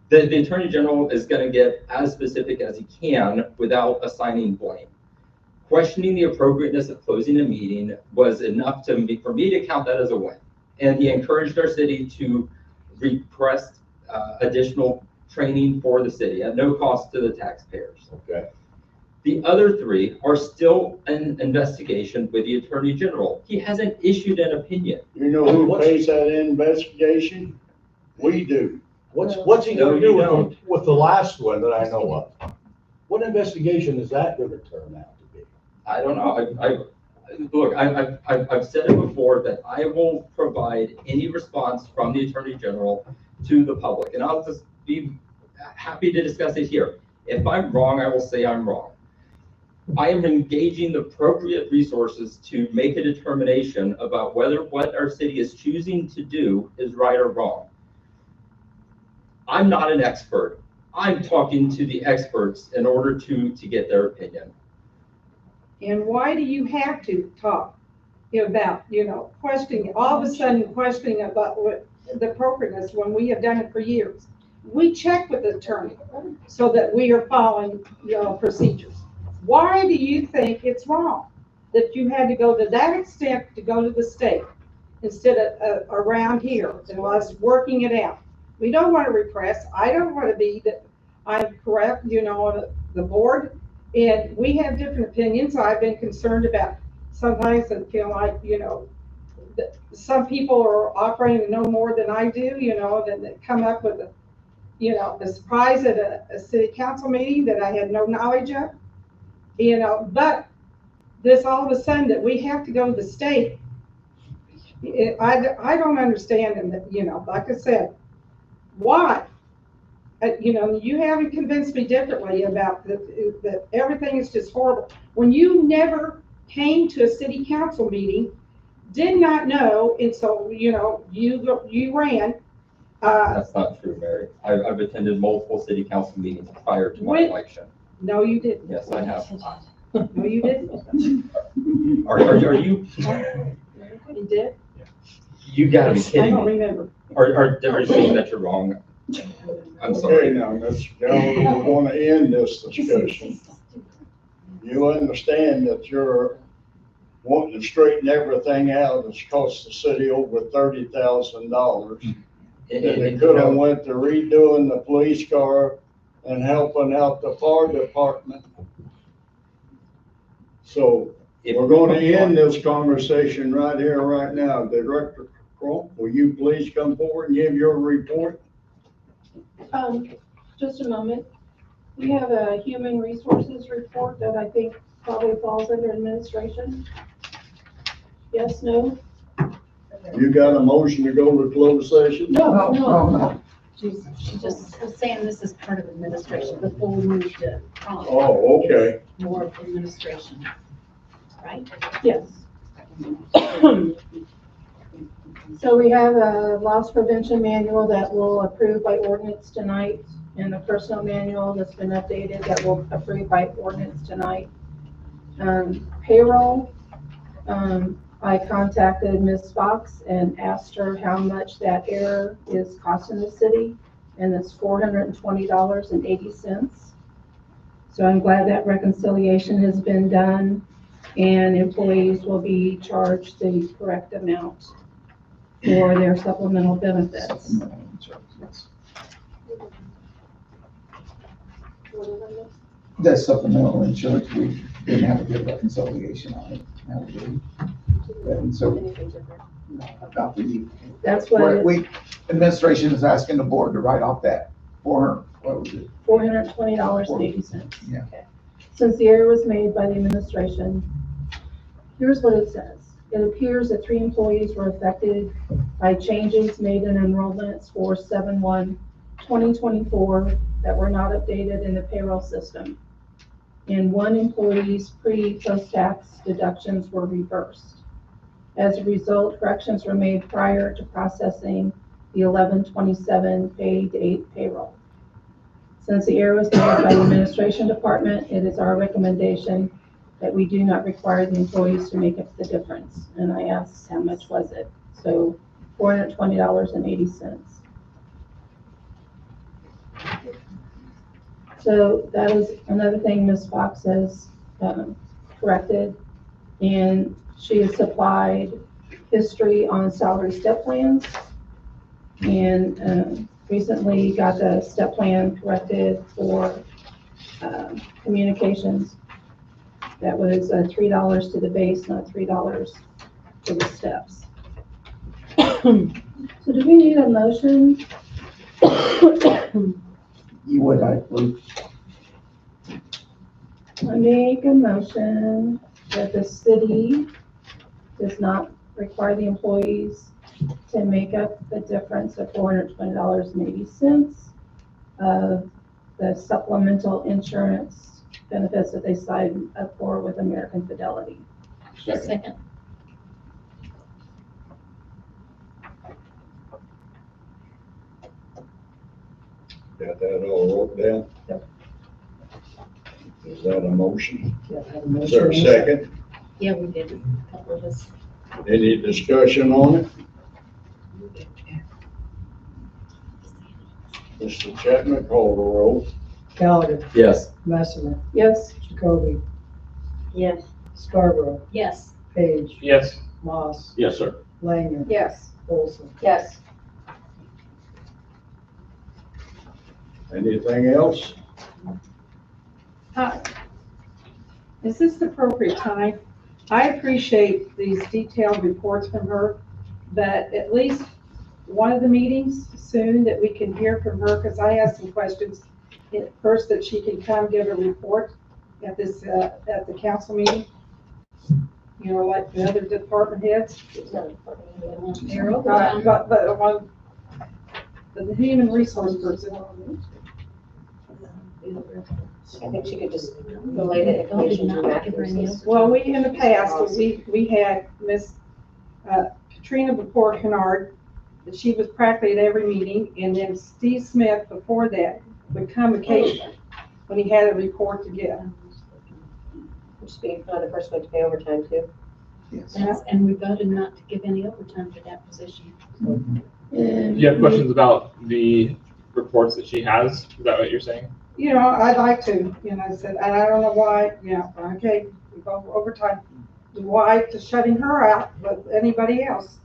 The Attorney General is going to get as specific as he can without assigning blame. Questioning the appropriateness of closing a meeting was enough for me to count that as a win. And he encouraged our city to request additional training for the city at no cost to the taxpayers. Okay. The other 3 are still an investigation with the Attorney General. He hasn't issued an opinion. You know who pays that investigation? We do. What's he gonna do with the last one that I know of? What investigation is that gonna turn out to be? I don't know. Look, I've said it before that I will provide any response from the Attorney General to the public, and I'll just be happy to discuss it here. If I'm wrong, I will say I'm wrong. I am engaging the appropriate resources to make a determination about whether what our city is choosing to do is right or wrong. I'm not an expert. I'm talking to the experts in order to get their opinion. and why do you have to talk about, questioning, all of a sudden questioning about what the appropriateness when we have done it for years? We check with the attorney so that we are following, procedures. Why do you think it's wrong that you had to go to that extent to go to the state instead of around here and us working it out? We don't want to repress. I don't want to be that I'm correct, on the board, and we have different opinions. I've been concerned about sometimes I feel like, some people are operating no more than I do, than they come up with a surprise at a city council meeting that I had no knowledge of. But this all of a sudden that we have to go to the state, I don't understand, and like I said, why? You haven't convinced me differently about that everything is just horrible. When you never came to a city council meeting, did not know, and so, you ran. That's not true, Mary. I've attended multiple city council meetings prior to my election. No, you didn't. Yes, I have. No, you didn't. Are you? You did? You gotta be I kidding don't me. remember. Are you saying that you're wrong? I'm Okay, sorry. now, Mr. Gallagher, we want to end this discussion. You understand that you're wanting to straighten everything out. It's cost the city over $30,000. And they could have went to redoing the police car and helping out the fire department. So we're going to end this conversation right here, right now. Director Crump, will you please come forward and give your report? Just a moment. We have a human resources report that I think probably falls under administration. Yes, no? You got a motion to go to closed session? No. She just was saying this is part of administration before we move to Oh, okay. more of administration, right? Yes. So we have a loss prevention manual that we'll approve by ordinance tonight, and a personnel manual that's been updated that we'll approve by ordinance tonight. Payroll, I contacted Ms. Fox and asked her how much that error is costing the city, and it's $420.80. So I'm glad that reconciliation has been done, and employees will be charged the correct amount for their supplemental benefits. That supplemental insurance, we didn't have a good reconciliation on it. Now we do. And so, about the, That's what, administration is asking the board to write off that what was it? $420.80. Yeah. Since the error was made by the administration, here's what it says. It appears that 3 employees were affected by changes made in enrollments for 7/1/2024 that were not updated in the payroll system. And 1 employee's pre-post-tax deductions were reversed. As a result, corrections were made prior to processing the 11/27 pay date payroll. Since the error was made by the administration department, it is our recommendation that we do not require the employees to make up the difference. And I asked, how much was it? So $420.80. So that is another thing Ms. Fox has corrected. And she has supplied history on salary step plans. And recently got the step plan corrected for communications. That was $3 to the base, not $3 to the steps. So do we need a motion? You would, I believe. I make a motion that the city does not require the employees to make up the difference of $420.80 of the supplemental insurance benefits that they signed up for with American Fidelity. Second. Got that all wrote down? Yep. Is that a motion? Yeah, I have a Is there a motion. second? Yeah, we did, a couple of us. Any discussion on it? Mr. Chapman, call the roll. Gallagher, Yes. Massimo, Yes, Jacoby, Yes. Scarborough, Yes. Page, Yes. Moss, Yes, sir. Langer, yes. Olson. Yes. Anything else? Is this the appropriate time? I appreciate these detailed reports from her, but at least one of the meetings soon that we can hear from her, because I have some questions. First, that she can come give a report at this, at the council meeting. You know, like the other department heads. But the human resource person. I think she could just relay the information to Matt. Well, we, in the past, we had Miss Katrina before Kennard, that she was practically at every meeting, and then Steve Smith before that would come occasionally when he had a report to give. Just being another person to pay overtime too. Yes. And we voted not to give any overtime for that position. Mhm. Do you have questions about the reports that she has? Is that what you're saying? You know, I'd like to, you know, I said, and I don't know why, yeah, okay, we go overtime. Why to shutting her out, but anybody else?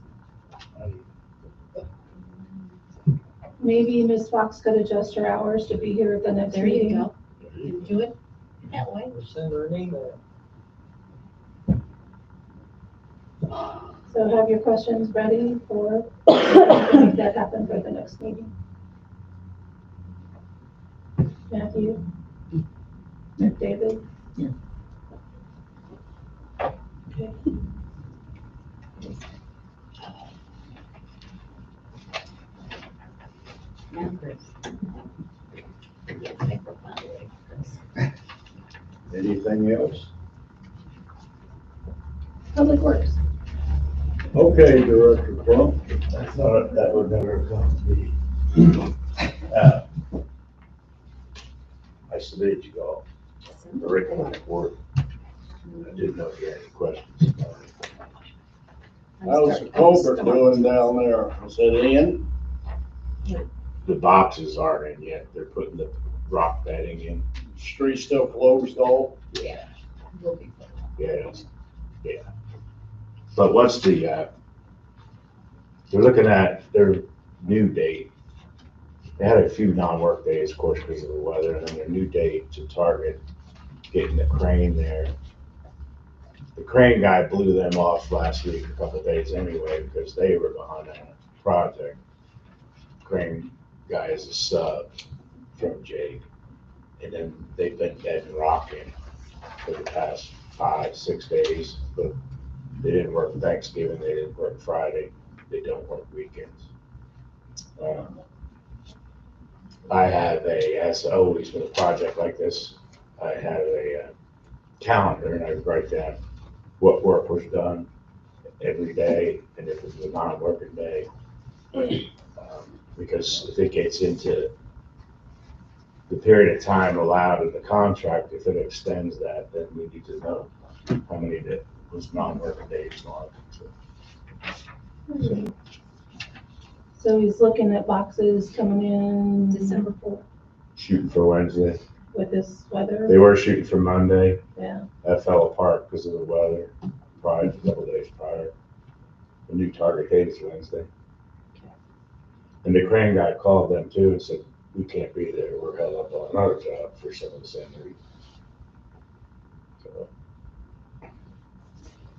Maybe Ms. Fox could adjust her hours to be here at the next There you meeting. go. You can do it that way. Send her an email. So have your questions ready for, make that happen for the next meeting. Matthew? David? Yeah. Okay. Now, Chris. Yeah, paper, by the way, Chris. Anything else? Public Works. Okay, Director Crump. thought that would never come to me. I submitted you all the written report. I didn't know if you had any questions about it. How's the culvert doing down there? Is it in? The boxes aren't in yet. They're putting the rock bedding in. Street still closed off? Yeah. Yes, yeah. But what's the, they're looking at their new date. They had a few non-work days, of course, because of the weather, and then their new date to target getting the crane there. The crane guy blew them off last week, a couple of days anyway, because they were behind on a project. Crane guy is a sub from Jake, and then they've been dead and rocking for the past 5-6 days, but they didn't work Thanksgiving, they didn't work Friday, they don't work weekends. I have as always with a project like this, I have a calendar and I write down what work was done every day and if it was a non-working day. Because if it gets into the period of time allowed in the contract, if it extends that, then we need to know how many that was non-working days on. So he's looking at boxes coming in December 4th. Shooting for Wednesday. with this weather. They were shooting for Monday. Yeah. That fell apart because of the weather, probably a couple days prior. The new target date is Wednesday. And the crane guy called them too and said, we can't be there, we're held up on another job for some of the same reasons. So,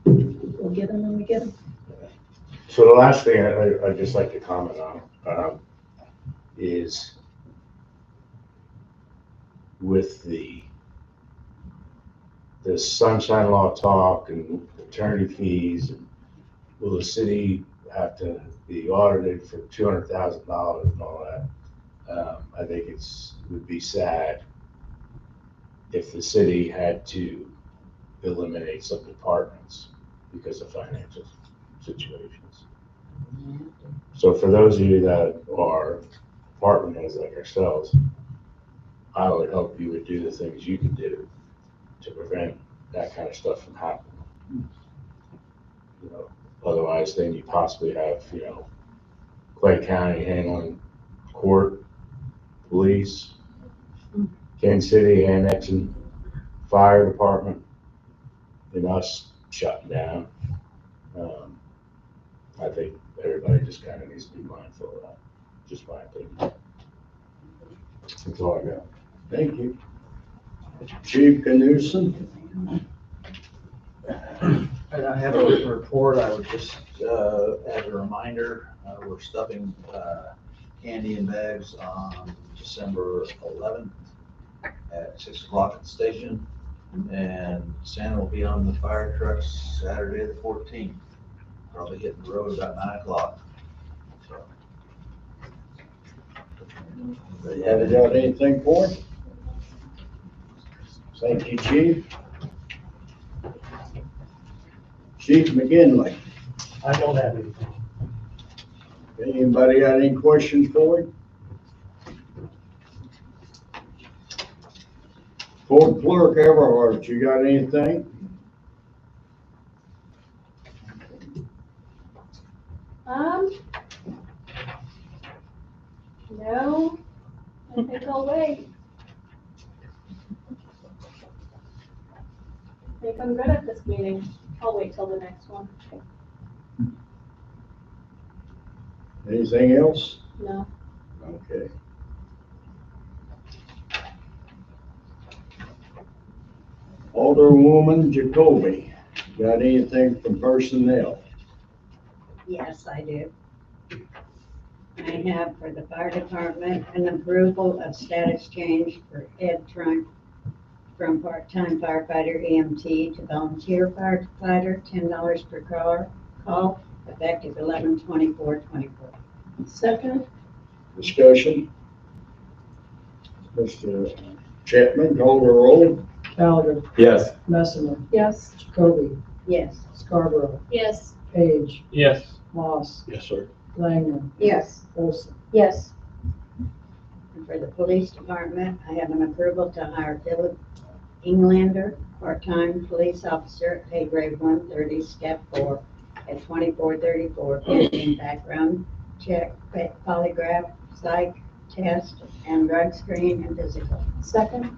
We'll get them when we get them. so the last thing I'd just like to comment on is with the sunshine law talk and attorney fees, and will the city have to be audited for $200,000 and all that? I think would be sad if the city had to eliminate some departments because of financial situations. So for those of you that are department heads like ourselves, I would hope you would do the things you can do to prevent that kind of stuff from happening. You know, otherwise then you possibly have, you know, Clay County handling court, police, Kansas City annexing fire department, and us shutting down. I think everybody just kind of needs to be mindful of that, just my opinion. That's all I got. Thank you. Chief Knudsen? I have a written report. I would just, as a reminder, we're stuffing candy in bags on December 11th at 6 o'clock at the station. And Santa will be on the fire trucks Saturday the 14th, probably hitting the road about 9 o'clock. So. Have you got anything for him? Thank you, Chief. Chief McGinley. I don't have anything. Anybody got any questions for him? Board Clerk Everhart, you got anything? No, I think I'll wait. I think I'm good at this meeting. I'll wait till the next one. Anything else? No. Okay. Alderwoman Jacoby, got anything from personnel? Yes, I do. I have for the fire department an approval of status change for Ed Trunk from part-time firefighter EMT to volunteer firefighter, $10 per call, effective 11/24/24. Second. Discussion? Mr. Chapman, call the roll. Gallagher, Yes. Messina, Yes. Jacoby, Yes. Scarborough, Yes. Page, Yes. Moss, Yes, sir. Langman, Yes. Olson. Yes. And for the police department, I have an approval to hire Philip Englander, part-time police officer, pay grade 130, step 4, at $24.34, pending background check, polygraph, psych test, and drug screen and physical. Second?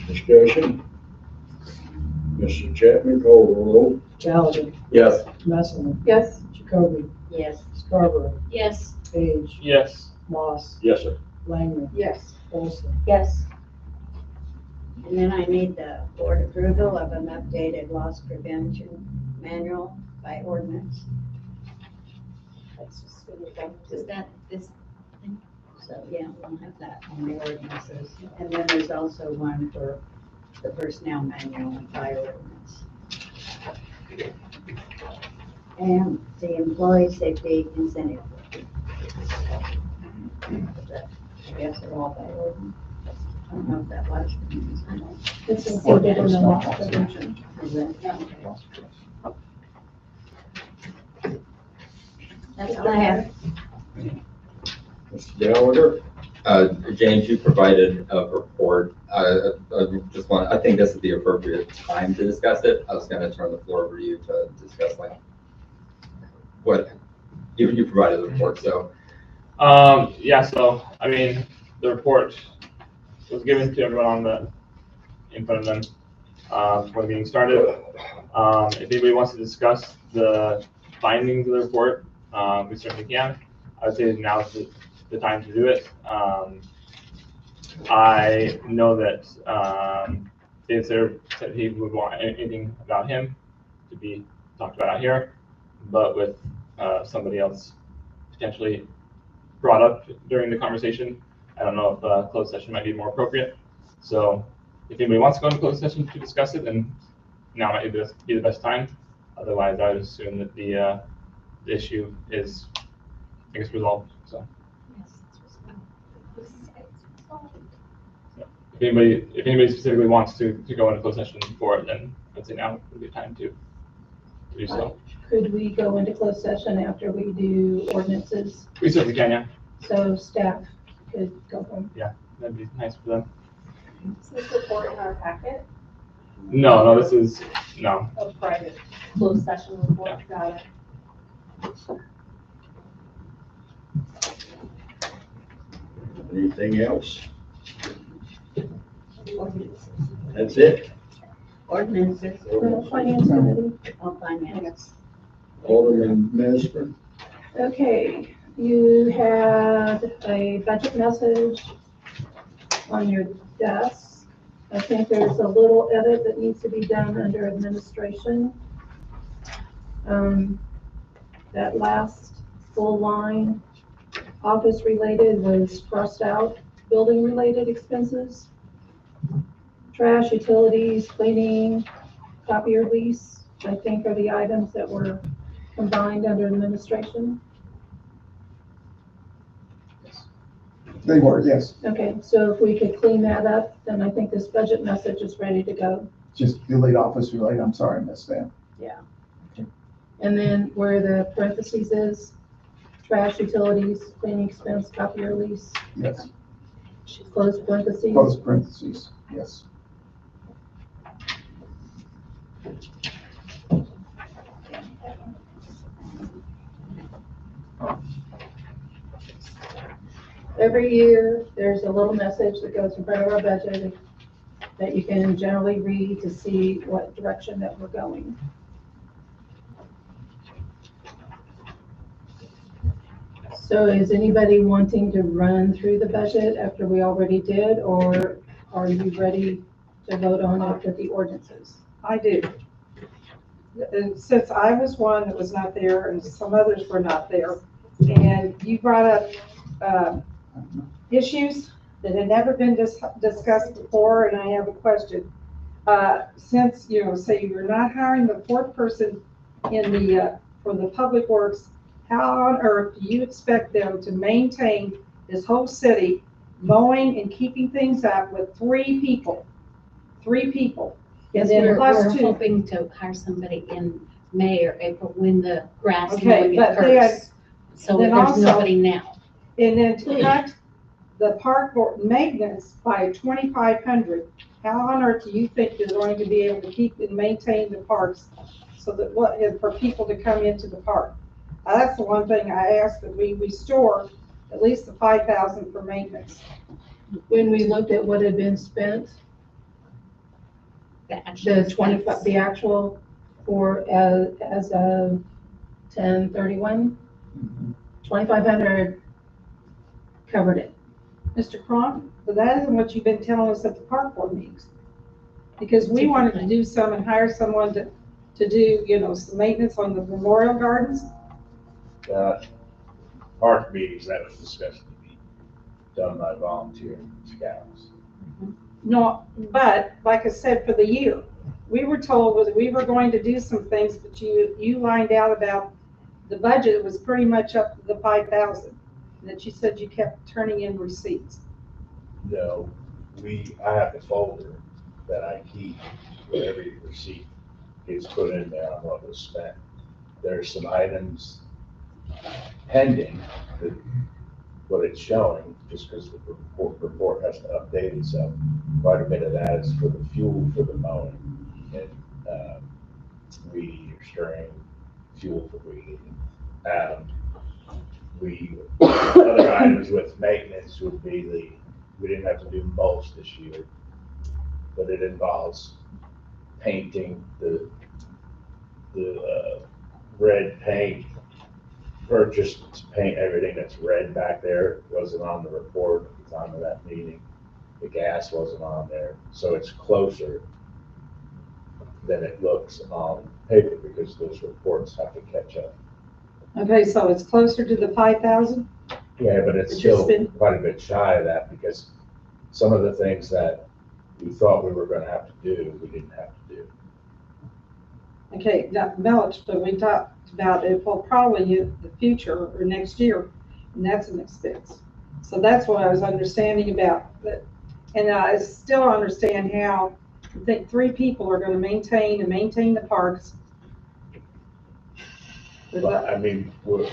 Discussion. Mr. Chapman, call the roll. Gallagher, Yes. Messerly, Yes. Jacoby, Yes. Scarborough, Yes. Page, Yes. Moss, Yes, sir. Langman, Yes. Olson. Yes. And then I need the board approval of an updated loss prevention manual by ordinance. That's just gonna go, is that this? So, yeah, we'll have that on the ordinances. And then there's also one for the personnel manual and fire ordinance. And the employee safety incentive. I guess they're all by ordinance. I don't know if that was. It's included in the loss prevention. That's all I have. Mr. Gallagher. James, you provided a report. I think this is the appropriate time to discuss it. I was gonna turn the floor over to you to discuss like what, you provided the report, so. Yeah, so, I mean, the report was given to everyone in front of them, before the meeting started. If anybody wants to discuss the findings of the report, we certainly can. I would say now's the time to do it. I know that, David said he would want anything about him to be talked about out here, but with, somebody else potentially brought up during the conversation, I don't know if closed session might be more appropriate. So if anybody wants to go into closed session to discuss it, then now might be the best time. Otherwise, I would assume that the issue is, I guess, resolved, so. If anybody specifically wants to go into closed session for it, then I'd say now would be time to do so. Could we go into closed session after we do ordinances? We certainly can, yeah. So staff could go home. Yeah, that'd be nice for them. Is this report in our packet? No, this is, no. A private closed session report, got it. Anything else? That's it? Ordinances. Finance committee. All finance. Alderman Nestor. Okay, you had a budget message on your desk. I think there's a little edit that needs to be done under administration. That last full line, office related, was crossed out. Building related expenses, trash, utilities, cleaning, copier lease, I think are the items that were combined under administration. They were, yes. Okay, so if we could clean that up, then I think this budget message is ready to go. Just delete office related. I'm sorry, Miss Van. Yeah. And then where the parentheses is, trash, utilities, cleaning expense, copier lease, Yes. close parentheses. Close parentheses, yes. Every year, there's a little message that goes in front of our budget that you can generally read to see what direction that we're going. So is anybody wanting to run through the budget after we already did, or are you ready to vote on it with the ordinances? I do. And since I was one that was not there and some others were not there, and you brought up issues that had never been discussed before, and I have a question. Since, say you're not hiring the fourth person in the, for the public works, how on earth do you expect them to maintain this whole city, mowing and keeping things up with three people? Yes, And then we're plus two. hoping to hire somebody in May or April when the grass Okay, mowing but they occurs. So Then there's also- nobody now. And then to cut the park board maintenance by 2,500, how on earth do you think you're going to be able to keep and maintain the parks so that for people to come into the park? That's the one thing I ask, that we restore at least the 5,000 for maintenance. When we looked at what had been spent, the 25, the actual for, as of 10/31, 2,500 covered it. Mr. Cronk, but that isn't what you've been telling us at the park board meetings. Because we wanted to do some and hire someone to do, some maintenance on the memorial gardens. Park meetings, that was discussed to be done by volunteer scouts. No, but like I said, for the year, we were told that we were going to do some things, but you lined out about the budget was pretty much up to the 5,000. And that you said you kept turning in receipts. No, I have a folder that I keep where every receipt gets put in there on what was spent. There's some items pending, what it's showing, just because the report has to update itself. Quite a bit of that is for the fuel for the mowing and weed stirring, fuel for weeding. Other items with maintenance would be we didn't have to do most this year, but it involves painting the red paint purchased to paint everything that's red back there. Wasn't on the report at the time of that meeting. The gas wasn't on there, so it's closer than it looks on paper because those reports have to catch up. Okay, so it's closer to the 5,000? Yeah, but it's It's still just been- quite a bit shy of that because some of the things that we thought we were gonna have to do, we didn't have to do. Okay, that mulch, but we talked about it will probably in the future or next year, and that's an expense. So that's what I was understanding about, and I still understand how, I think 3 people are gonna maintain the parks. But I mean, we're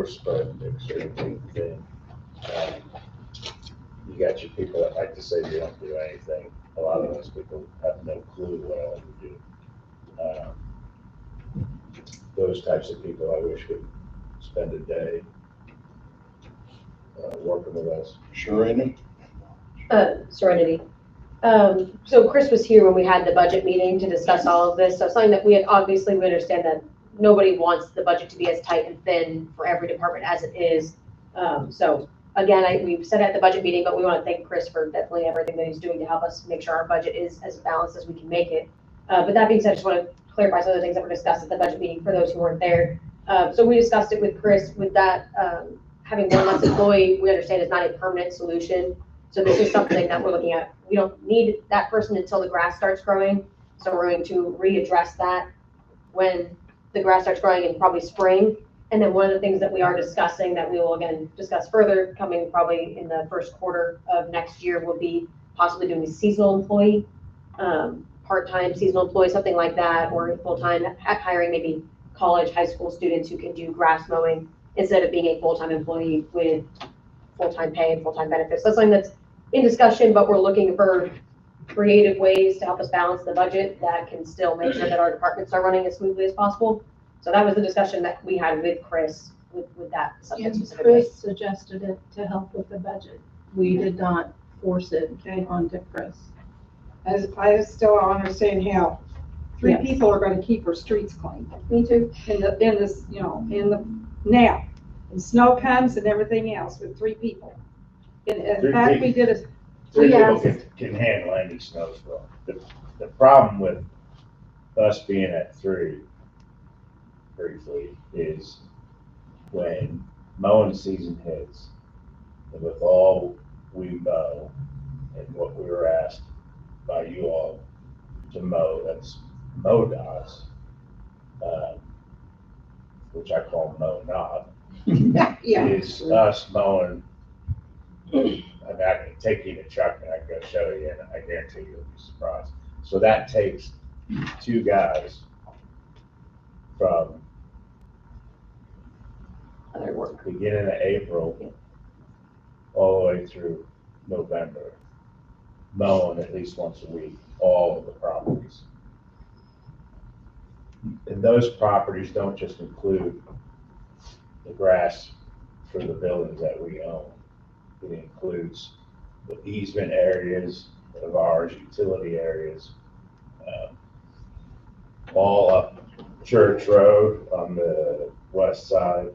spread extremely thin. You got your people that like to say they don't do anything. A lot of those people have no clue what all we do. Those types of people, I wish would spend a day working with us. Serenity? Serenity. So Chris was here when we had the budget meeting to discuss all of this. So something that we understand that nobody wants the budget to be as tight and thin for every department as it is. So again, we've said at the budget meeting, but we want to thank Chris for definitely everything that he's doing to help us make sure our budget is as balanced as we can make it. But that being said, I just want to clarify some of the things that were discussed at the budget meeting for those who weren't there. So we discussed it with Chris with that, having one less employee, we understand is not a permanent solution. So this is something that we're looking at. We don't need that person until the grass starts growing. So we're going to readdress that when the grass starts growing in probably spring. And then one of the things that we are discussing that we will again discuss further coming probably in the first quarter of next year will be possibly doing a seasonal employee, part-time seasonal employee, something like that, or full-time, hiring maybe college, high school students who can do grass mowing instead of being a full-time employee with full-time pay and full-time benefits. That's something that's in discussion, but we're looking for creative ways to help us balance the budget that can still make sure that our departments are running as smoothly as possible. So that was the discussion that we had with Chris with that subject And specifically. Chris suggested it to help with the budget. We did not force it onto Chris. As I still don't understand how 3 Yes. people are gonna keep our streets clean. Me too. In this, now, and snow comes and everything else with 3 people. In 3 fact, people. we did a, 3 we people asked, can handle any snowstorm. The problem with us being at 3, briefly, is when mowing season hits, and with all we mow and what we were asked by you all to mow, that's MoDOT's, which I call mow not, yeah, is us mowing. I mean, I can take you to truck and I can go show you, and I guarantee you'll be surprised. So that takes 2 guys from other work. beginning of April, all the way through November, mowing at least once a week, all of the properties. And those properties don't just include the grass for the buildings that we own. It includes the easement areas of ours, utility areas, all up Church Road on the west side,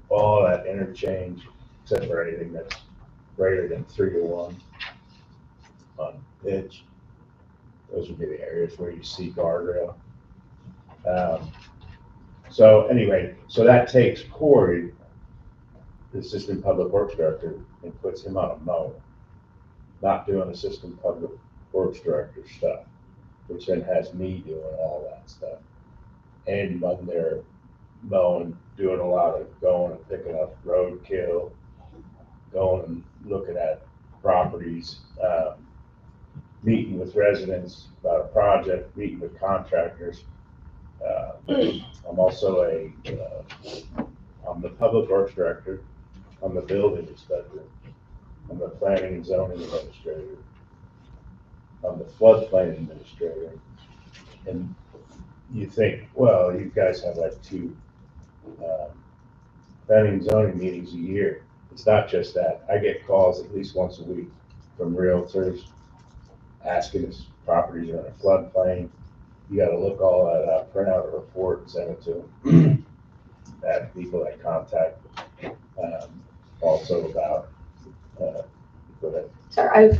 all that interchange, except for anything that's greater than 3-1 on pitch. Those would be the areas where you see guardrail. So anyway, so that takes Corey, the assistant public works director, and puts him on a mower, not doing assistant public works director stuff, which then has me doing all that stuff. And when they're mowing, doing a lot of going and picking up roadkill, going and looking at properties, meeting with residents about a project, meeting with contractors. I'm also I'm the public works director, I'm the building inspector, I'm the planning and zoning administrator, I'm the floodplain administrator. And you think, well, you guys have like 2 planning and zoning meetings a year. It's not just that. I get calls at least once a week from realtors asking if properties are in a floodplain. You gotta look all that up, print out a report and send it to them. That people that contact, also about, go ahead. Sorry,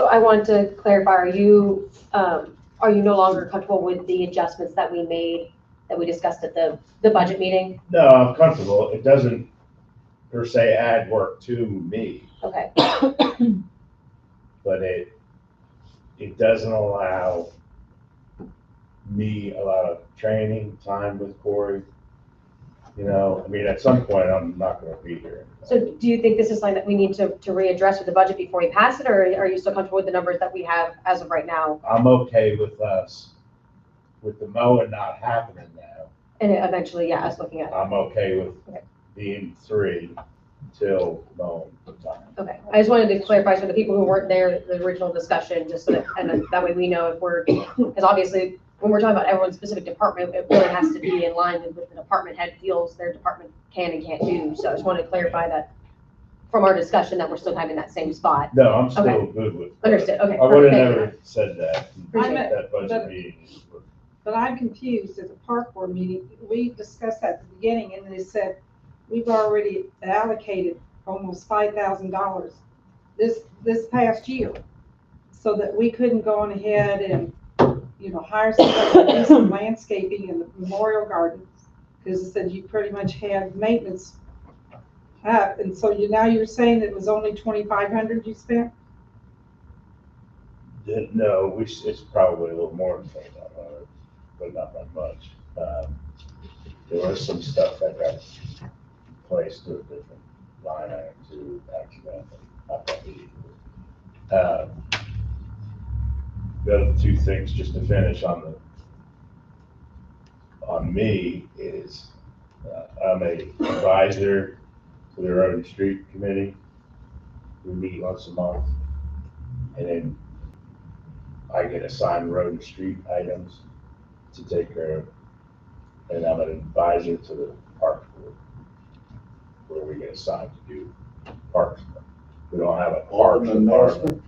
I want to clarify, are you no longer comfortable with the adjustments that we made, that we discussed at the budget meeting? No, I'm comfortable. It doesn't per se add work to me, Okay. but it doesn't allow me a lot of training time with Corey. You know, I mean, at some point, I'm not gonna be here. So do you think this is something that we need to readdress with the budget before we pass it, or are you still comfortable with the numbers that we have as of right now? I'm okay with us, with the mowing not happening now. And eventually, yeah, us looking at it. I'm okay with Okay. being 3 till mowing time. Okay, I just wanted to clarify for the people who weren't there, the original discussion, just so that, and then that way we know if we're, because obviously, when we're talking about everyone's specific department, it really has to be in line with what the department head feels their department can and can't do. So I just wanted to clarify that from our discussion, that we're still having that same spot. No, I'm still Okay. good with. Understood, okay. I would have perfect. never said that. Appreciate That budget but- meeting. But I'm confused at the park board meeting. We discussed at the beginning and they said, we've already allocated almost $5,000 this past year. So that we couldn't go on ahead and, hire somebody to do some landscaping in the memorial garden. Because it said you pretty much had maintenance up. And so now you're saying that it was only $2,500 you spent? No, it's probably a little more than 2,500, but not that much. There was some stuff that got placed to a different line item to accidentally. Not that easy. The other 2 things, just to finish on me, is I'm a advisor to the Road and Street Committee. We meet once a month, and then I get assigned road and street items to take care of. And I'm an advisor to the park board, where we get assigned to do parks. We don't have a park department.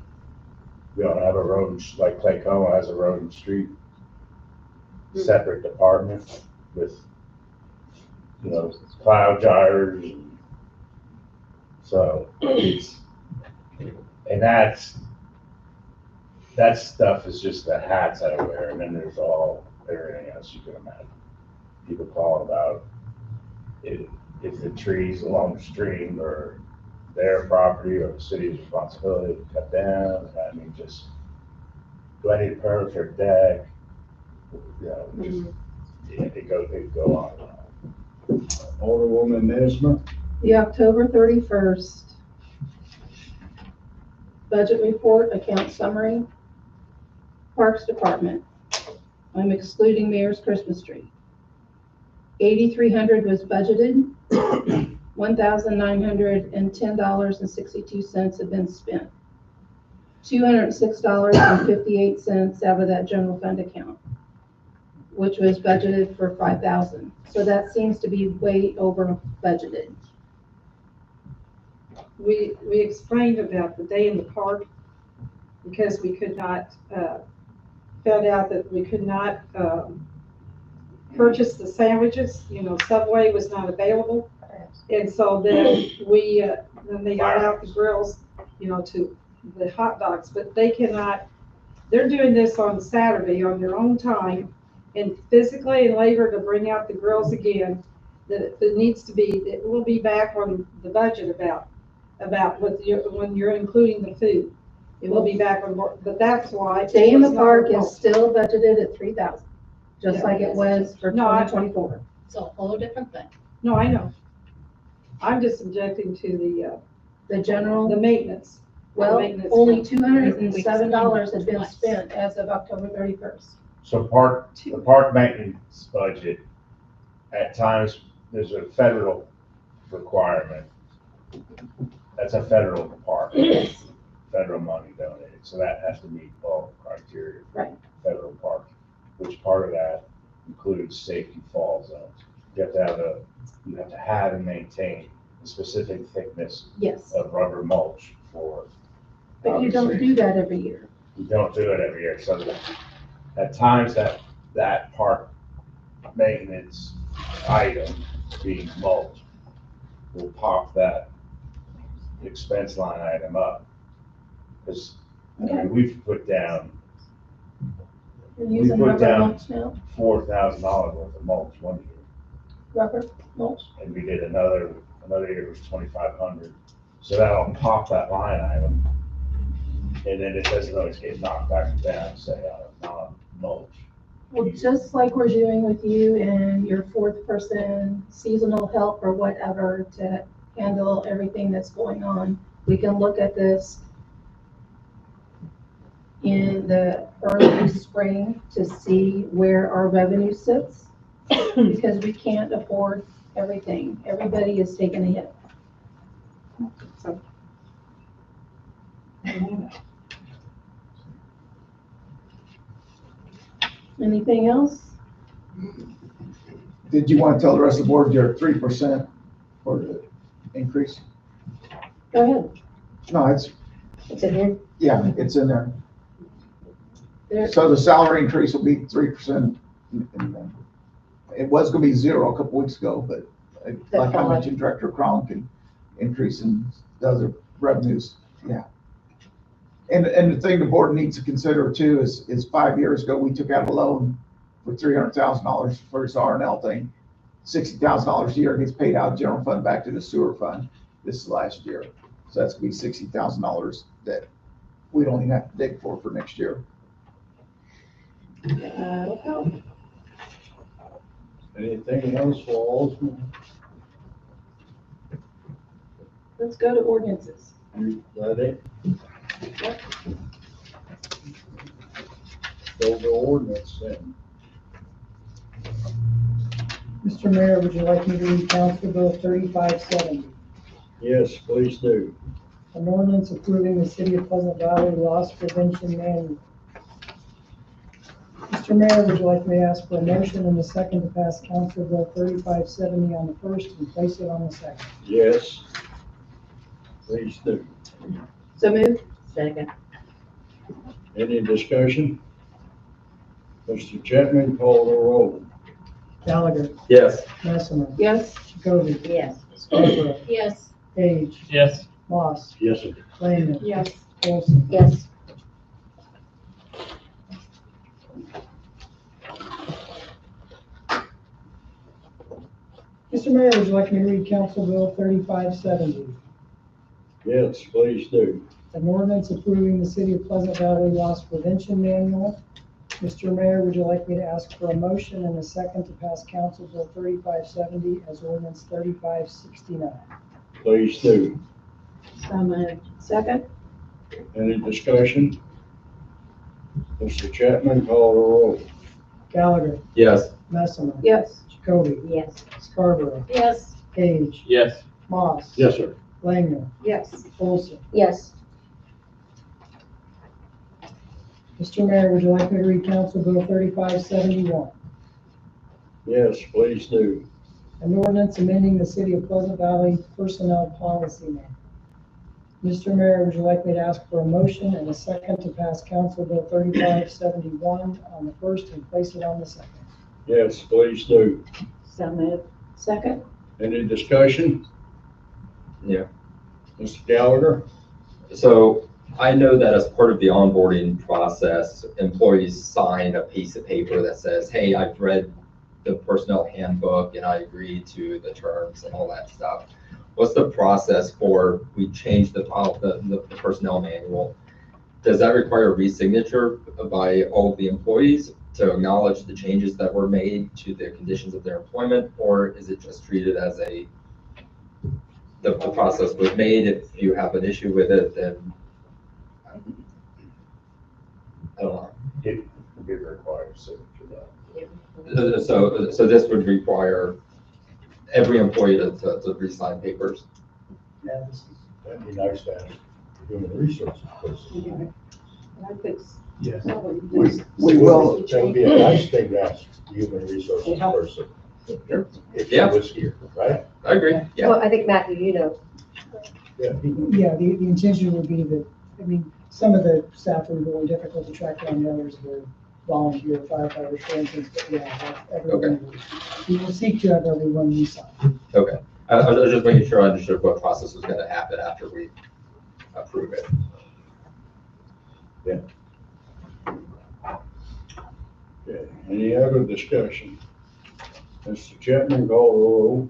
We don't have a road, like Claycoma has a road and street separate department with, plow gyres. So and that stuff is just the hats I wear, and then there's everything else you can imagine. People calling about if the trees along the stream are their property or the city's responsibility to cut down. I mean, just, do I need a permit for a deck? It go on and on. Alderwoman Nesmer. The October 31st budget report, account summary, Parks Department. I'm excluding Mayor's Christmas tree. $8,300 was budgeted. $1,910.62 have been spent. $206.58 out of that general fund account, which was budgeted for 5,000. So that seems to be way over budgeted. We explained about the day in the park because we could not, found out that we could not, purchase the sandwiches, Subway was not available. And so then then they got out the grills, to the hot dogs, but they cannot, they're doing this on Saturday on their own time and physically and labor to bring out the grills again. That it needs to be, it will be back on the budget about when you're including the food. It will be back on board, but that's why. Day in the park is still budgeted at 3,000, just like it was for No, 2024. It's a whole different thing. No, I know. I'm just objecting to The general, the maintenance. well, maintenance. only $207 has been spent as of October 31st. So the park maintenance budget, at times, there's a federal requirement. That's a federal park, federal money donated, so that has to meet all the criteria. for Right. Federal park, which part of that includes safety fall zones. You have to have and maintain a specific thickness Yes, of rubber mulch for. but you don't obviously, do that every year. You don't do it every year, so at times that park maintenance item being mulch will pop that expense line item up. Because, we've put down You're We using put rubber down- mulch now, $4,000 worth of mulch one year, rubber mulch. and we did another year it was 2,500. So that'll pop that line item, and then it doesn't always get knocked back down, say, non-mulch. Well, just like we're doing with you and your fourth person, seasonal help or whatever to handle everything that's going on, we can look at this in the early spring to see where our revenue sits, because we can't afford everything. Everybody is taking a hit. So. Anything else? Did you want to tell the rest of the board you're at 3% for the increase? Go ahead. No, it's in here? Yeah, it's in there. There, So the salary increase will be 3%. It was gonna be 0 a couple weeks ago, but like I mentioned, Director Cron can increase in the other revenues, yeah. And the thing the board needs to consider too is 5 years ago, we took out a loan for $300,000 for this R&L thing. $60,000 a year gets paid out of general fund back to the sewer fund this last year. So that's gonna be $60,000 that we don't even have to dig for next year. that'll help. Anything else for Osmond? Let's go to ordinances. Ready? Go to ordinance then. Mr. Mayor, would you like me to read Council Bill 3570? Yes, please do. An ordinance approving the City of Pleasant Valley Loss Prevention Manual. Mr. Mayor, would you like me to ask for a motion and a second to pass Council Bill 3570 on the first and place it on the second? Yes. Please do. So move. Second. Any discussion? Mr. Chapman, call the roll. Gallagher, Yes. Messina, Yes. Jacoby, Yes. Scarborough, Yes. Page, Yes. Moss, Yes, sir. Lehman, Yes. Wilson. Yes. Mr. Mayor, would you like me to read Council Bill 3570? Yes, please do. An ordinance approving the City of Pleasant Valley Loss Prevention Manual. Mr. Mayor, would you like me to ask for a motion and a second to pass Council Bill 3570 as ordinance 3569? Please do. So moved. Second. Any discussion? Mr. Chapman, call the roll. Gallagher, Yes. Messina, Yes. Jacoby, Yes. Scarborough, Yes. Page, Yes. Moss. Yes, sir. Langner. Yes. Olson. Yes. Mr. Mayor, would you like me to read Council Bill 3571? Yes, please do. An ordinance amending the City of Pleasant Valley Personnel Policy Manual. Mr. Mayor, would you like me to ask for a motion and a second to pass Council Bill 3571 on the first and place it on the second? Yes, please do. So moved. Second? Any discussion? Yeah. Mr. Gallagher? So I know that as part of the onboarding process, employees sign a piece of paper that says, hey, I've read the personnel handbook and I agree to the terms and all that stuff. What's the process for, we change the personnel manual? Does that require a re-signature by all of the employees to acknowledge the changes that were made to the conditions of their employment? Or is it just treated as the process was made? If you have an issue with it, then I don't know. It requires signature. So this would require every employee to re-sign papers? That'd be nice to have a human resources person. I think Yes. We will. That would be a nice thing to ask the human resources person. If he was here, right? I agree, yeah. Well, I think Matthew, you know, Yeah. Yeah, the intention would be that, I mean, some of the staff are really difficult to track down, the others are volunteer firefighters, for instance, but yeah, everyone. We will seek to have everyone re-sign. Okay, I was just making sure I understood what process was gonna happen after we approve it. Okay, any other discussion? Mr. Chapman, call the roll.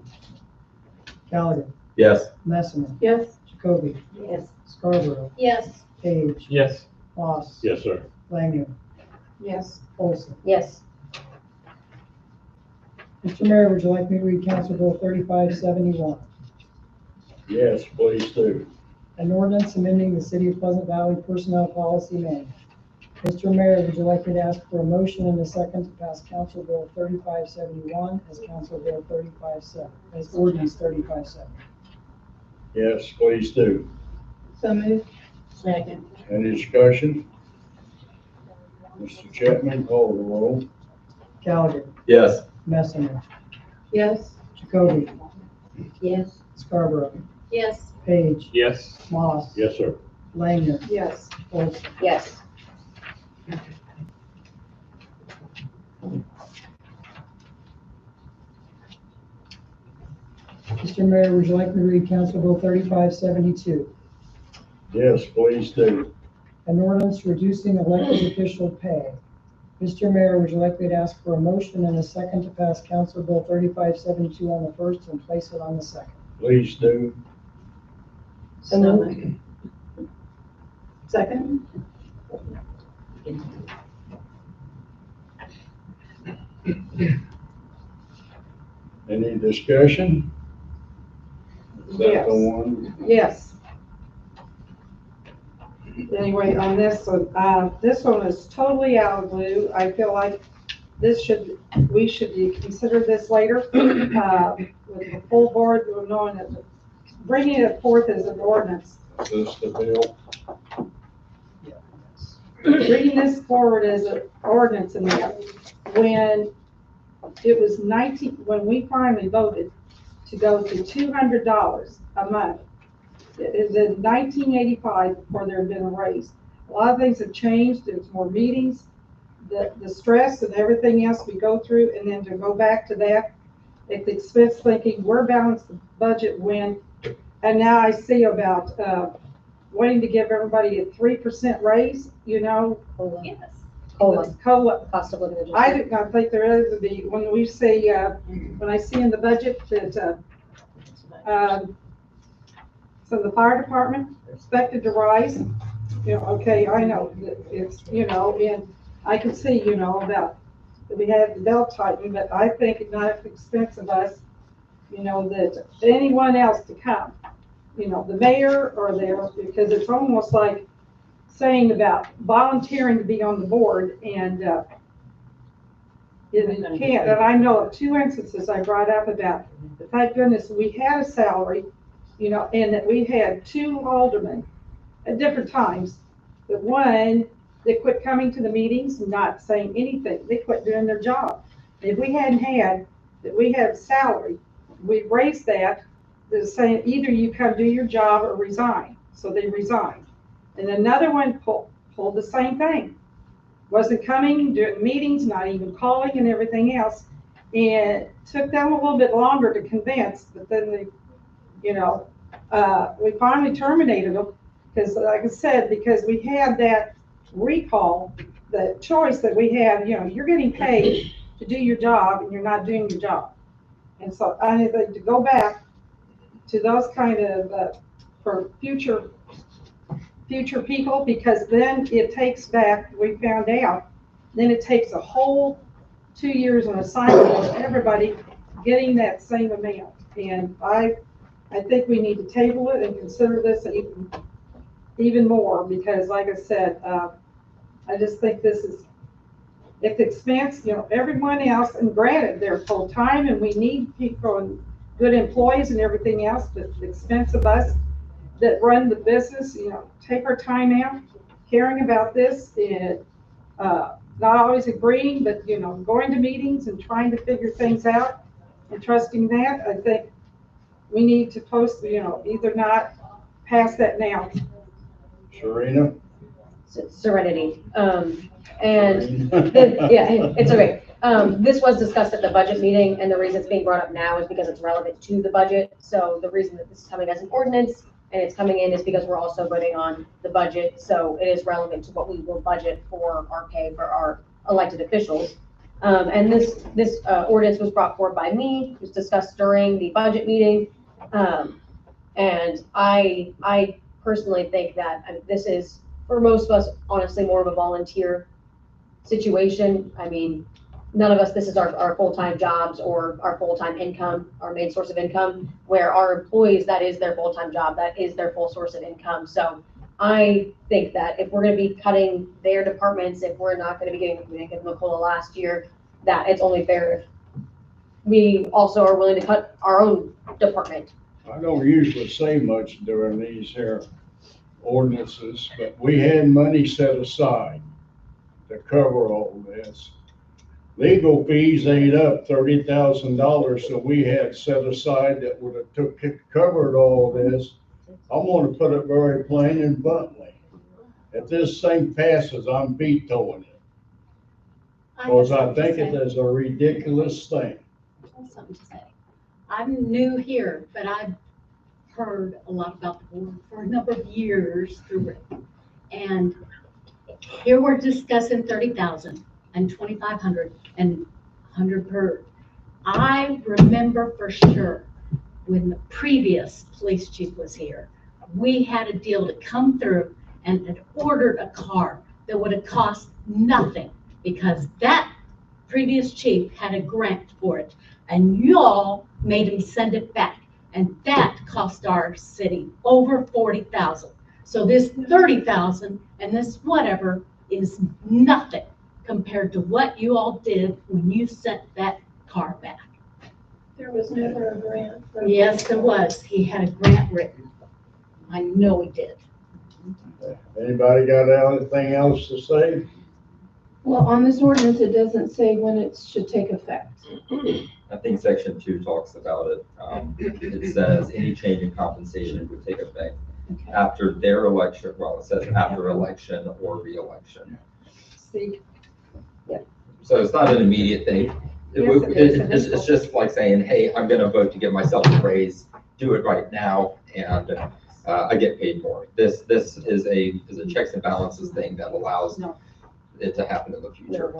Gallagher, Yes. Messina, Yes. Jacoby, Yes. Scarborough, Yes. Page, Yes. Moss. Yes, sir. Langner, yes. Olson. yes. Mr. Mayor, would you like me to read Council Bill 3571? Yes, please do. An ordinance amending the City of Pleasant Valley Personnel Policy Manual. Mr. Mayor, would you like me to ask for a motion and a second to pass Council Bill 3571 as Council Bill 357, as Ordinance 357? Yes, please do. So moved. Second. Any discussion? Mr. Chapman, call the roll. Gallagher, Yes. Messina, Yes. Jacoby, Yes. Scarborough, Yes. Page, Yes. Moss. Yes, sir. Langner, Yes. Olson. Yes. Mr. Mayor, would you like me to read Council Bill 3572? Yes, please do. An ordinance reducing elected official pay. Mr. Mayor, would you like me to ask for a motion and a second to pass Council Bill 3572 on the first and place it on the second? Please do. So moved. Second? Any discussion? Is that Yes. the one? Yes. Anyway, on this one is totally out of the blue. I feel like we should consider this later, with the full board knowing that, bringing it forth as an ordinance. Is this the bill? Bringing this forward as an ordinance and that, when it was when we finally voted to go to $200 a month. It is in 1985 before there had been a raise. A lot of things have changed. There's more meetings, the stress and everything else we go through, and then to go back to that at the expense thinking we're balanced the budget when, and now I see about wanting to give everybody a 3% raise, you know. Yes. COLA, COLA. cost of living I adjustment. do not think there is the, when we see, when I see in the budget that, so the fire department expected to rise, you know, okay, I know that it's, you know, and I can see, you know, about, that we have the belt tightened, but I think not at the expense of us, you know, that anyone else to come, you know, the mayor or there, because it's almost like saying about volunteering to be on the board and, you can't, and I know of two instances I brought up about, thank goodness we had a salary you know, and that we had two aldermen at different times. The one, they quit coming to the meetings, not saying anything. They quit doing their job. If we hadn't had, that we have salary, we raised that, they're saying either you come do your job or resign. So they resigned. And another one pulled the same thing. Wasn't coming, doing meetings, not even calling and everything else. And it took them a little bit longer to convince, but then they, you know, we finally terminated them. Because like I said, because we had that recall, the choice that we have, you know, you're getting paid to do your job and you're not doing your job. And so I think to go back to those kind of, for future people, because then it takes back, we found out, then it takes a whole 2 years on assignment of everybody getting that same amount. And I think we need to table it and consider this even more, because like I said, I just think this is, if the expense, you know, everyone else, and granted, they're full-time and we need people and good employees and everything else, but the expense of us that run the business, you know, take our time out, caring about this, and not always agreeing, but, you know, going to meetings and trying to figure things out and trusting that. I think we need to post, you know, either not pass that now. Serena? Serenity. And yeah, it's okay. This was discussed at the budget meeting, and the reason it's being brought up now is because it's relevant to the budget. So the reason that this is coming as an ordinance and it's coming in is because we're also voting on the budget. So it is relevant to what we will budget for our pay for our elected officials. And this ordinance was brought forward by me. It was discussed during the budget meeting. And I personally think that this is, for most of us, honestly, more of a volunteer situation. I mean, none of us, this is our full-time jobs or our full-time income, our main source of income, where our employees, that is their full-time job, that is their full source of income. So I think that if we're going to be cutting their departments, if we're not going to be giving them a COLA last year, that it's only fair if we also are willing to cut our own department. I don't usually say much during these here ordinances, but we had money set aside to cover all this. Legal fees ate up $30,000, so we had set aside that would have covered all this. I'm gonna put it very plain and bluntly. If this thing passes, I'm vetoing it. Because I think it is a ridiculous thing. I have something to say. I'm new here, but I've heard a lot about the board for a number of years through it. And here we're discussing 30,000 and 2,500 and 100 per. I remember for sure when the previous police chief was here, we had a deal to come through and had ordered a car that would have cost nothing because that previous chief had a grant for it. And y'all made him send it back. And that cost our city over 40,000. So this 30,000 and this whatever is nothing compared to what you all did when you sent that car back. There was never a grant. Yes, there was. He had a grant written. I know he did. Anybody got anything else to say? Well, on this ordinance, it doesn't say when it should take effect. I think section 2 talks about it. It says any change in compensation would take effect after their election. Well, it says after election or re-election. See, So it's not an immediate thing. It's just like saying, hey, I'm going to vote to give myself a raise, do it right now, and I get paid more. This is a checks and balances thing that allows it to happen in the future.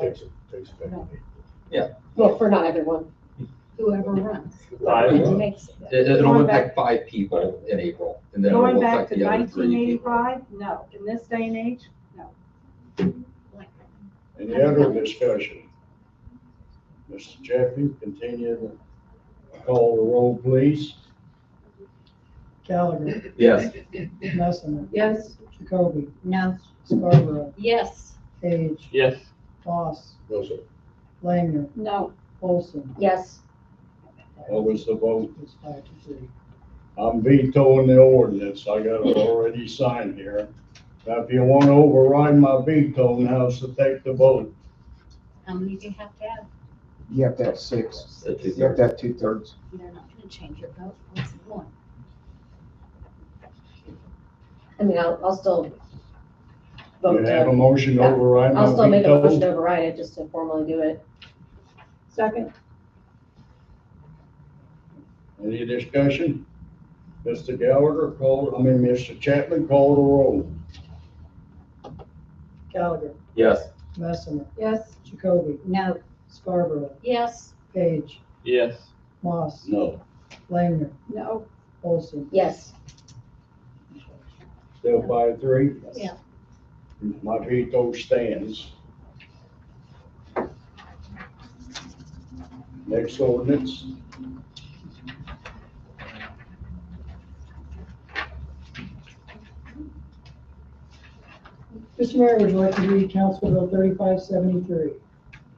Yeah. Well, for not everyone. Whoever runs. It'll impact 5 people in April, and then going it'll back affect to the other 3 people. 1985, no. In this day and age, no. Any other discussion? Mr. Jeffy, continue to call the roll, please. Gallagher. Yes. Messemer. Yes. Jacoby. No. Scarborough. Yes. Page. Yes. Foss. No, sir. Langner. No. Olson. Yes. What was the vote? It's 5-3. I'm vetoing the ordinance. I got it already signed here. Now, if you want to override my veto, now's to take the vote. How many do you have to have? You have to have 6. So two You have to have 2/3. You're not gonna change your vote. What's the point? I mean, I'll still You vote have a to, motion to override my I'll still make a motion to veto? override it, just to formally do it. Second, Any discussion? Mr. Gallagher Mr. Chapman, call the roll. Gallagher, Yes. Messemer, Yes. Jacoby, No, Scarborough, Yes, Page, Yes. Moss, No. Langner, No, Olson. Yes. Still 5-3? Yeah. My veto stands. Next ordinance. Mr. Mayor, would you like to read Council Bill 3573?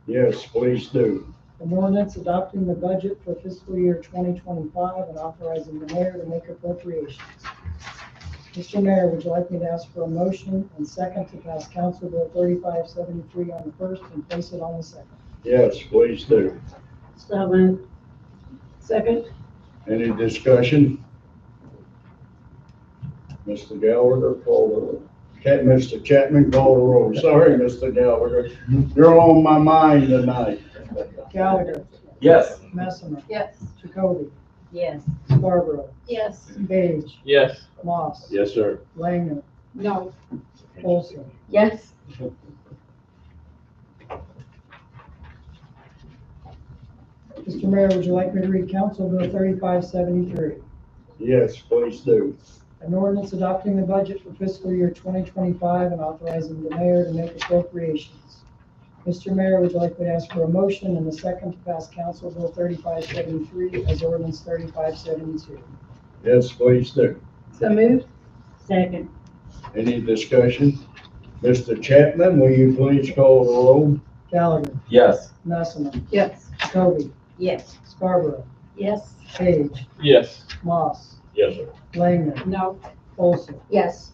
Yes, please do. An ordinance adopting the budget for fiscal year 2025 and authorizing the mayor to make appropriations. Mr. Mayor, would you like me to ask for a motion and second to pass Council Bill 3573 on the first and place it on the second? Yes, please do. so moved. Second, Any discussion? Mr. Gallagher, call the roll. Mr. Chapman, call the roll. Sorry, Mr. Gallagher. You're on my mind tonight. Gallagher, Yes. Messemer, yes. Jacoby, Yes, Scarborough, yes, Page, Yes. Moss, Yes, sir. Langner, no, Olson. Yes. Mr. Mayor, would you like me to read Council Bill 3573? Yes, please do. An ordinance adopting the budget for fiscal year 2025 and authorizing the mayor to make appropriations. Mr. Mayor, would you like me to ask for a motion and a second to pass Council Bill 3573 as ordinance 3572? Yes, please do. So moved. second, Any discussion? Mr. Chapman, will you please call the roll? Gallagher, Yes. Messemer, Yes. Jacoby, yes, Scarborough, yes, Page, Yes. Moss, Yes, sir. Langner, no, Olson. Yes.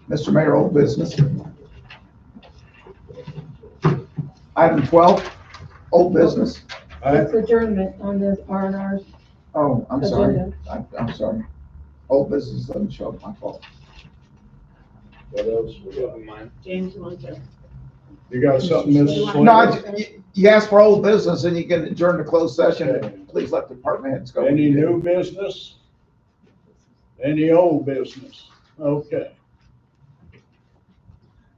Mr. Mayor, old business. Item 12, old business. That's adjournment on the R&R Oh, I'm sorry. agenda. I'm sorry. Old business doesn't show up, my fault. What else? we got? Open mind. James wants to. You got something, Mrs. No, Slater? you asked for old business and you can adjourn the closed session. Please let the department heads go. Any new business? Any old business? Okay.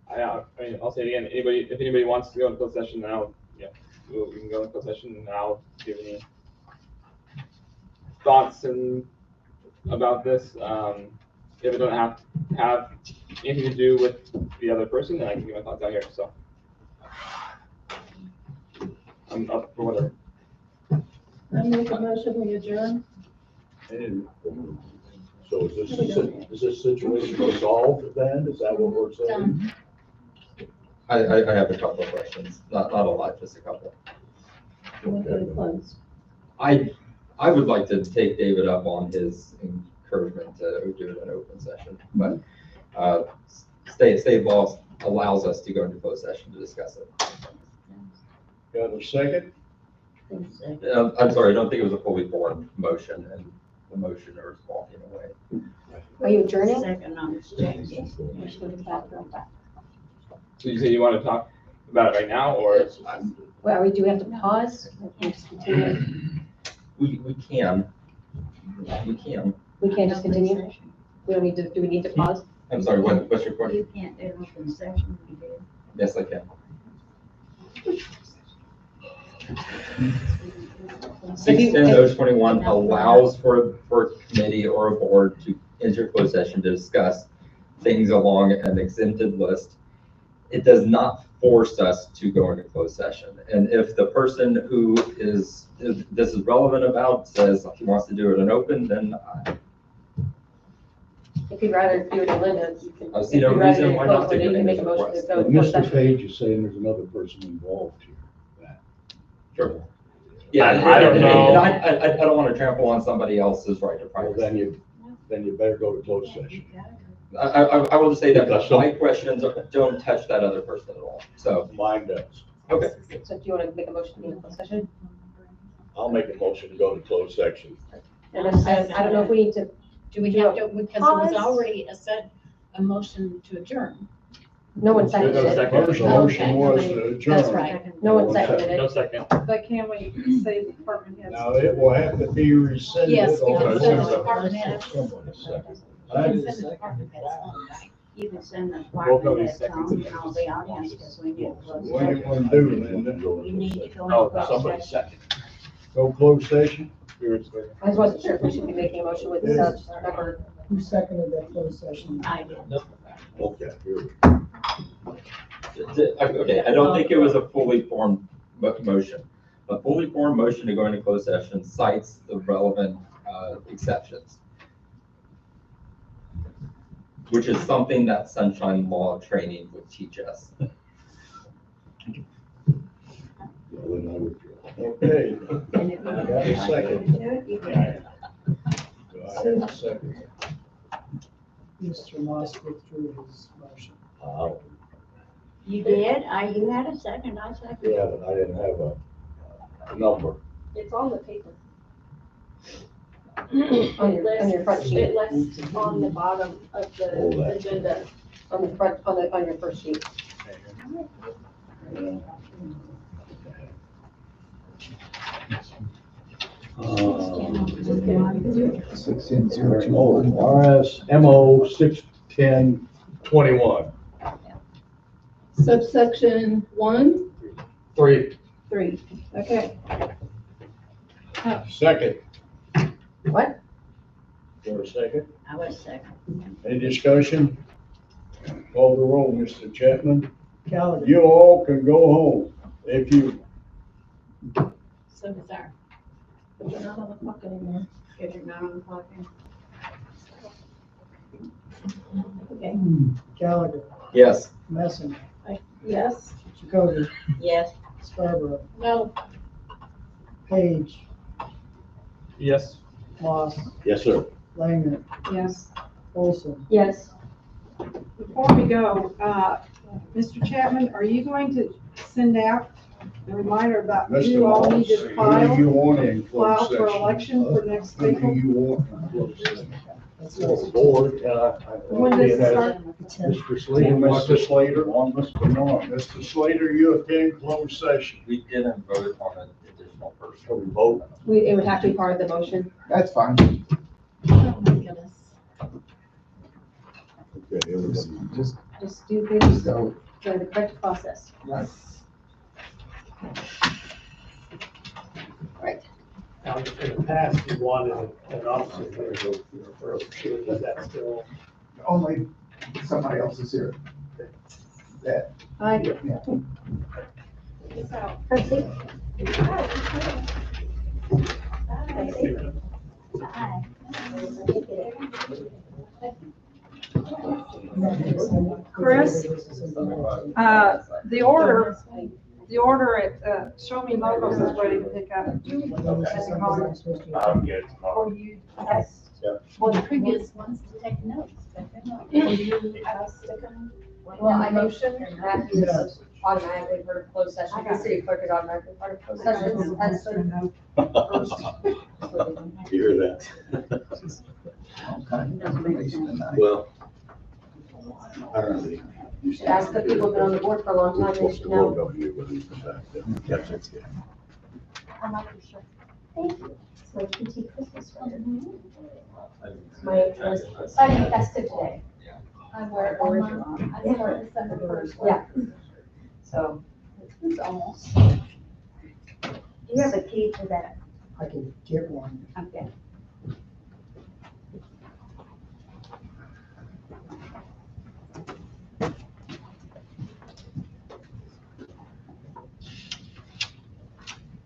I mean, I'll say it again, if anybody wants to go into closed session now, yeah, we can go into closed session now. Do you have any thoughts about this? If it don't have anything to do with the other person, then I can get my thoughts out here, so. I'm up for whatever. I make a motion, we adjourn. And so is this situation resolved then? Is that what we're saying? done. I have a couple of questions, not a lot, just a couple. We want to close. I would like to take David up on his encouragement to do it in open session, but state law allows us to go into closed session to discuss it. Got a second? I'm sorry, I don't think it was a fully formed motion, and the motioner is walking away. Are you adjourning? second on James. We should go to the bathroom. So you say you want to talk about it right now, or? Well, do we have to pause? Or just continue? We can. We can't just continue? We don't need to, do we need to pause? I'm sorry, what's your question? You can't do open session, you do. Yes, I can. 610-021 allows for a committee or a board to enter closed session to discuss things along an exempted list. It does not force us to go into closed session. And if the person who this is relevant about says he wants to do it in open, then If you'd rather do it in Linda, you can. I see no reason why not to You do can it make a as a motion to request. go. But closed Mr. session. Page is saying there's another person involved here. sure. Yeah, I don't know. and I don't want to trample on somebody else's right to Well, privacy. then you better go to closed session. I will just say that Because my questions don't touch that other person at all, so, Mine does. okay. So do you want to make a motion to be in closed session? I'll make a motion to go to closed section. And then I don't know if we need to, Do we have to, because it was already a motion to adjourn. no one seconded No it. second. First motion was to adjourn. That's right. No one seconded No it. second. But can we say the department heads? Now, it will have to be rescinded. Yes, we or- can send the department heads. I- We can send the department heads home, right? You can send the Both of department these heads home seconds. and all the audience, because we need closed What do you session. want to do, Linda? We need to go Oh, into closed Somebody session. second. Go closed session? We were just waiting. I just wasn't sure if we should be making a motion with such number. Who seconded that closed session? I did. Okay, here we go. Okay, I don't think it was a fully formed motion. A fully formed motion to go into closed session cites the relevant exceptions, which is something that sunshine law training would teach us. Well, then I withdraw. Okay. And if you I got a second. do it, you can. Do I have a second? Mr. Moss withdrew his motion. You did? You had a second, I seconded. Yeah, but I didn't have a number. It's on the paper. On your front sheet, It lists on the bottom of Hold the that. agenda. on the front, on your first sheet. RSMO 61021. Subsection 1, 3. 3. Okay. Second. What? For a second. I was second. Any discussion? Call the roll, Mr. Chapman. Gallagher. You all can go home if you, So does our. But you're not on the clock anymore. If you're not on the clock. Okay. Gallagher. Yes. Messenger. Yes. Jacoby. Yes. Scarborough. No, Page. Yes. Moss. Yes, sir. Langer. Yes. Olson. Yes. Before we go, Mr. Chapman, are you going to send out a reminder about Mr. who all need Moss, to who do file you want in for closed session? election for next Who do April? you want in closed session? That's Board, When does it start? Mr. Slater, Mr. Slater, Mr. Slater, you attend closed session. We didn't vote on an additional person. Can we vote? It would have to be part of the motion. That's fine. oh my goodness. Okay, everybody. Just Just do things go. through the correct process. Right. Right. Now, in the past, you wanted an officer here to go for a shoot, is that still? Only somebody else is here. That, Aye. yeah. Chris, the order at Show Me Logos is ready to pick up. I'm good tomorrow. Or you asked, well, the previous ones to take notes, but they're not. Or you asked to come. Well, I motion Matthew is automatically part of closed session. The city clerk is automatically part of closed session. That's the first. You hear that? All kinds of information tonight. Well, I don't know. You should ask the people who've been on the board for a long time, they should know. Yes, it's good. I'm not sure. Thank you. It's my PT Christmas sweater. My interest. I think that's good today. I wear it on my, I start December first. Yeah. So. It's almost. Do you have a key to that? I can get one. Okay.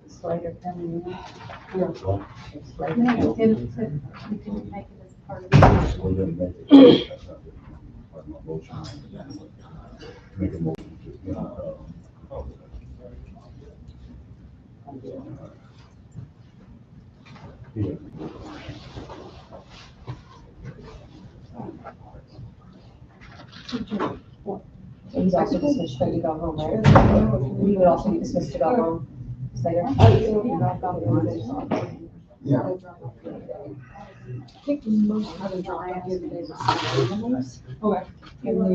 Slater coming in. No. It's Slater. No, we didn't make it as part of the. We didn't make it. That's not good. Part of my motion. Make a motion to, He's also dismissed to go home, right? He would also be dismissed to go home later. Yeah. I think most of the drive is animals. Okay. And the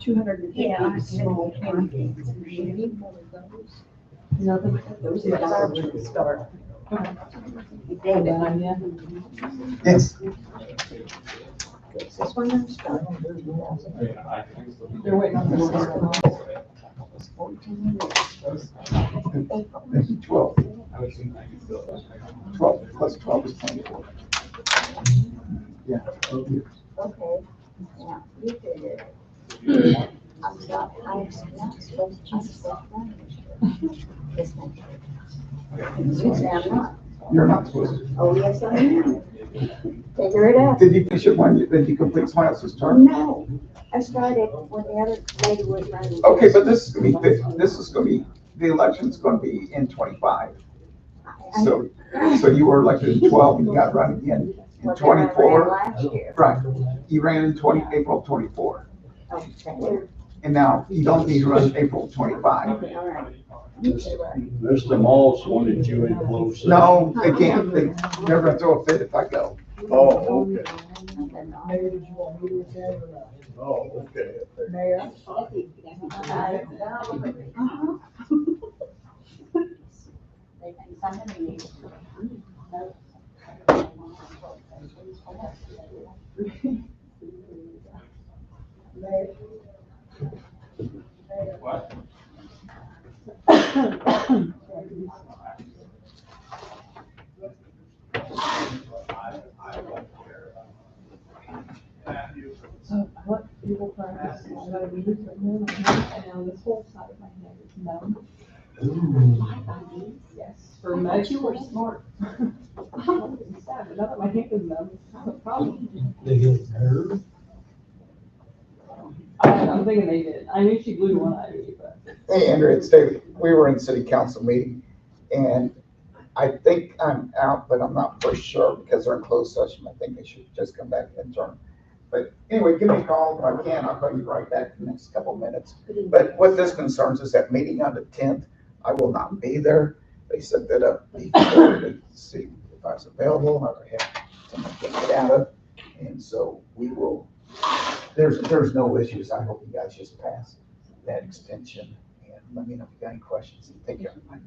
250 Yeah. small campaigns. Those are Yes. discovered. Yes. This one I'm starting. They're waiting on this. 14 Maybe 12. 12 plus 12 is 24. Yeah. 12 years. Okay. Yeah, you did it. I'm not supposed to. Yes, ma'am. You say I'm not. You're not supposed to. Oh, yes, I am. Figure it out. Did you finish it when did you complete someone else's term? No, I started when the other lady was running. Okay, but this is gonna be, the election's gonna be in 25. So you were elected in 12 and you got to run again in 24. Last year. Right. You ran in April 24. Okay. And now you don't need to run April 25. Okay, all right. Mr. Moss wanted you in closed session. No, they can't. They're gonna throw a fit if I go. Oh, okay. Mayor, did you want me to attend or not? Oh, okay. Mayor? What? So what people practice, I gotta be here for them, and now this whole side of my head is numb. Yes, for much you were smart. It's sad, but now that my hand is numb, it's not a problem. They get nerve. I'm thinking they did. I knew she blew one eye, but. Hey, Andrew, it's David. We were in city council meeting and I think I'm out, but I'm not for sure because they're in closed session. I think they should just come back and adjourn. But anyway, give me a call if I can. I'll call you right back in the next couple of minutes. But what this concerns is that meeting on the 10th, I will not be there. They set that up before to see if I was available. I have someone to get out of. And so we will, there's no issues. I hope you guys just pass that extension and let me know if you got any questions. Take care. Bye.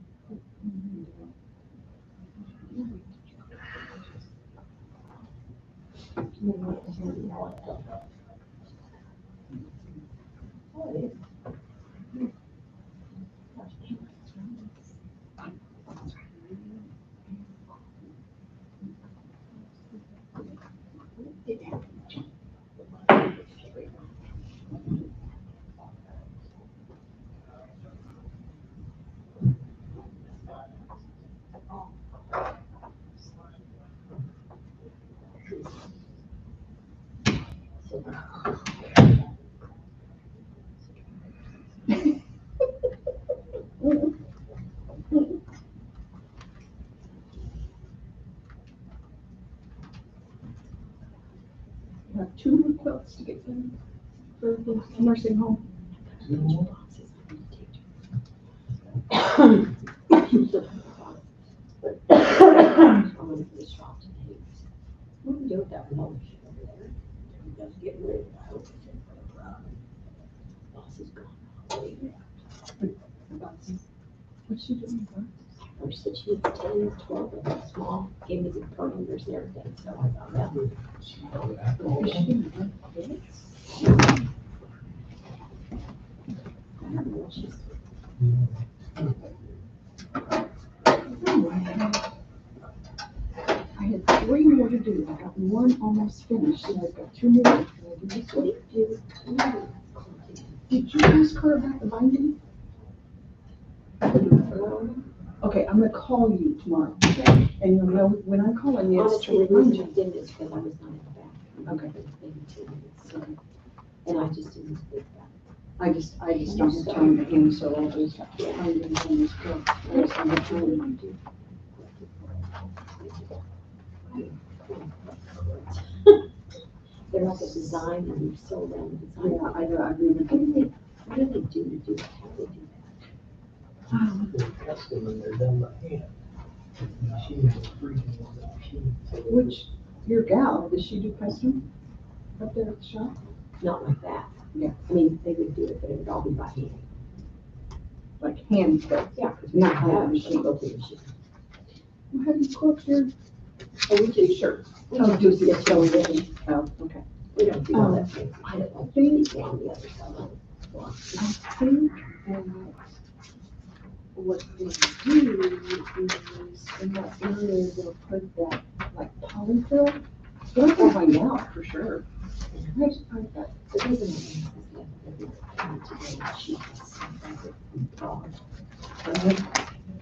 I have 2 more quotes to get them for the nursing home. What's she doing? First that she was 10 or 12 and was small, gave me the parameters and everything, so I found out. I don't know what she's. I had 3 more to do. I got 1 almost finished, and I've got 2 more. Can I do this one? Did you ask her about the binding? Okay, I'm gonna call you tomorrow, and you'll know when I'm calling you, it's to remind you. Did this because I was not at the back. Okay. And I just didn't speak that. I just don't have time again, so I'll just find it on this book. Yes, I'm gonna try to remind you. They're like a design and you sew them design. Yeah, I really What do they do to do that? How do they do Custom and they're done by hand. Which, your gal, does she do custom up there at the shop? that? Not like that. Yeah. I mean, they would do it, but it would all be by hand. Like hand cut? Yeah, because we don't have a machine, go through the machine. Well, have you quote your Oh, we do shirts. We Oh, don't do just the get sewing. sewing. Oh, okay. We don't do all that. thing. I don't like things down the other side. I think what they do is in that area, they'll put that like polyfill. But I can find out for sure. The reason I ask is that every time today, she has some fabric from Prague.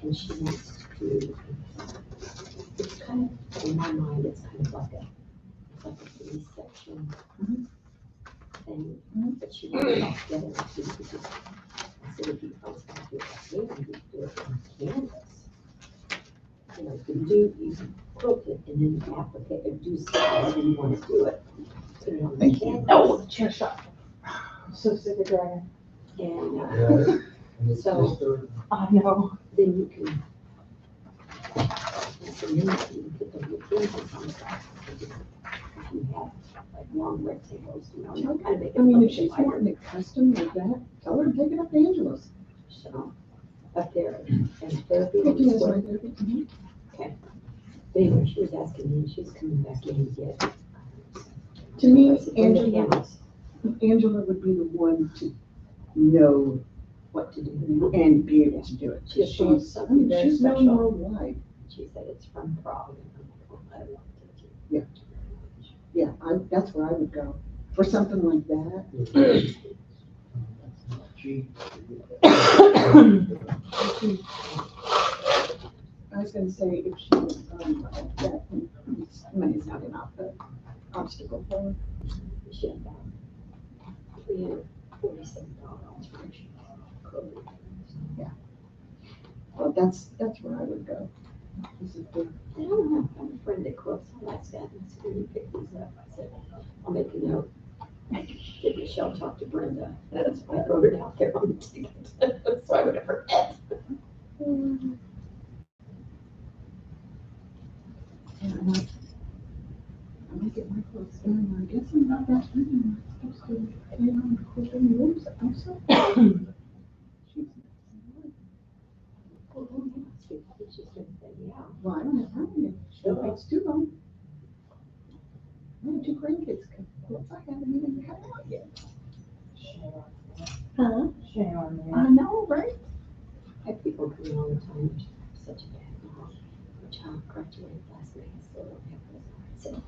And she wants to, it's kind of, in my mind, it's kind of like a 3-section thing, but she wants it all together. So you could just, instead of you folks going to do it by hand, you could do it on canvas. You know, you can quilt it and then applicate it, do however you want to do it. Put it on the Thank you. canvas. Oh, chair shot. I'm so sick of dragon. And, so I know. then you can, so then you can put the canvas on top. If you have like long rectangles, you know, kind of make it. I mean, if look she's lighter. wanting it custom like that, tell her to take it up to Angela's. So, up there, and therapy. Cooking is my therapy. Okay. But anyway, she was asking me, and she's coming back in to get. To me, Angela, Angela would be the one to know what to do. and be able to do it. She just wants something very She's known special. worldwide. She said it's from Prague. And I'm like, oh, I don't want to. Yeah, that's where I would go. For something like that. I was gonna say, if she was, that, money's not enough, but obstacle for her. She had about $347 for clothing. Yeah. Well, that's where I would go. I don't know, I'm a friend that quilts, I like that, and so when you pick these up, I said, I'll make a note. Did Michelle talk to Brenda? That's why I wrote it out there on the ticket, so I would have forget. And I might get my clothes done, I guess I'm not that busy, I'm supposed to carry on the clothes in the rooms also. Well, I don't have time yet. It's too long. I have 2 grandkids, clothes I haven't even cut out yet. Huh? Shame on me. I know, right? I have people coming all the time, such a bad mom. My child graduated last night, I still don't have those.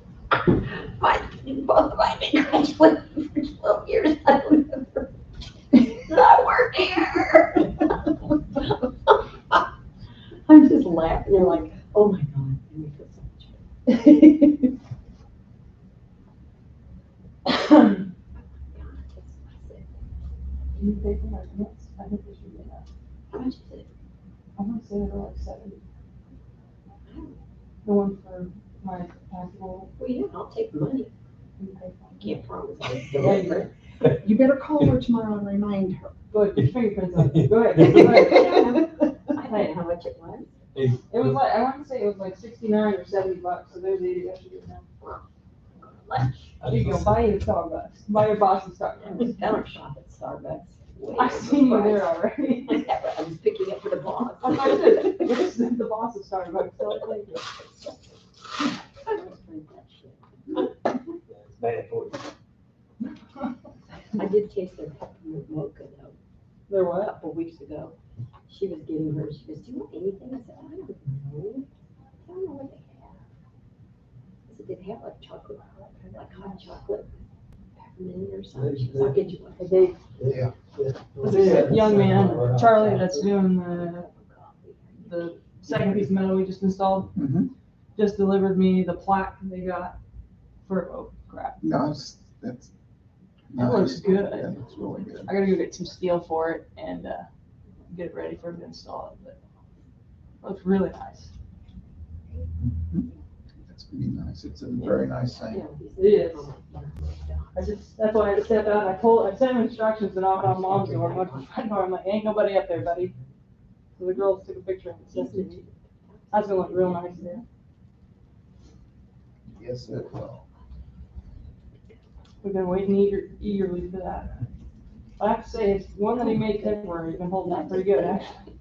I said, both of mine been graduated for 12 years, I don't ever not work here. I'm just laughing, they're like, oh my God, and we feel so much better. Do you pay for my pants? I think we should get that. How much is it? I'm gonna say they're like 70. The one for my basketball. Well, yeah, I'll take the money. You pay for it. Can't promise I'll deliver it. You better call her tomorrow and remind her. Good, your fingerprints on it. Go ahead. I don't know how much it was. It was like, I want to say it was like 69 or 70 bucks, so there's 80 extra now. You go buy your Starbucks, buy your Boston Starbucks. I don't shop at Starbucks. Way I've seen you there overpriced. already. I was picking up for the boss. I said, this is the boss of Starbucks, so thank you. Bad for you. I did taste their peppermint mocha though, There a what? couple of weeks ago. She was getting hers, she goes, do you want anything? I said, I don't know. I don't know what they have. I said, they have like chocolate, like hot chocolate, peppermint or something. She goes, I'll get you one. Yeah. There's a young man, Charlie, that's doing the second piece of metal we just installed. Just delivered me the plaque they got for Oak Crap. Nice, that's. That looks good. That looks really good. I gotta go get some steel for it and get it ready for him to install it, but it looks really nice. That's to be nice. It's a very nice thing. It is. That's why I had to step out. I sent him instructions to knock on mom's door. I'm like, ain't nobody up there, buddy. So the girls took a picture and sent it to me. That's gonna look real nice there. Yes, it will. We've been waiting eagerly for that. I have to say, it's one that he made temporary. He's been holding that pretty good, actually.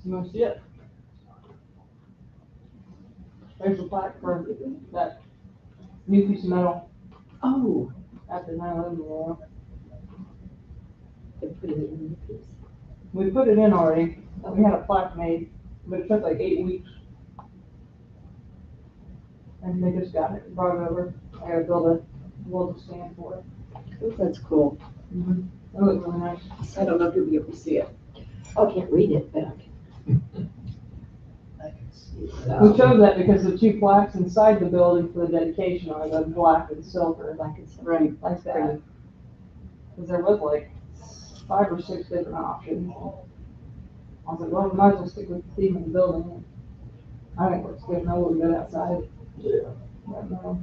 Most it. There's a plaque for that new piece of metal Oh, after 9/11 memorial. they put it in the piece. We put it in already. We had a plaque made, but it took like 8 weeks. And they just got it, brought it over. I gotta build a stand for it. Oh, that's cool. Mm-hmm. That looks really nice. I don't know if you'll be able to see it. I can't read it, but I can. We chose that because the two plaques inside the building for the dedication are the black and silver, Right. like that. Because there was like 5 or 6 different options. I was like, well, we might as well stick with the theme of the building. I think it looks good. Now we'll go outside. Yeah. But no.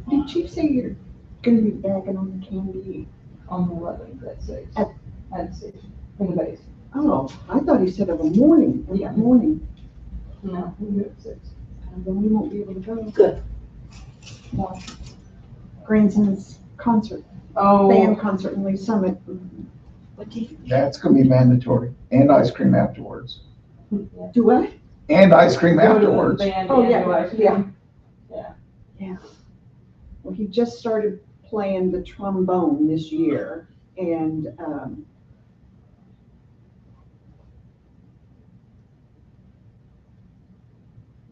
Did Chief say you're gonna be bagging on the candy? On the 11th at 6. At- At 6. In the base. Oh, I thought he said of a morning, Yeah. morning. No, we do it at 6. Then we won't be able to go. Good. Grandson's concert, Oh. band concert in Lee Summit. What do you, That's gonna be mandatory, and ice cream afterwards. do what? And ice cream Go to the afterwards. band Oh, and yeah, do ice cream. yeah. Well, he just started playing the trombone this year, and,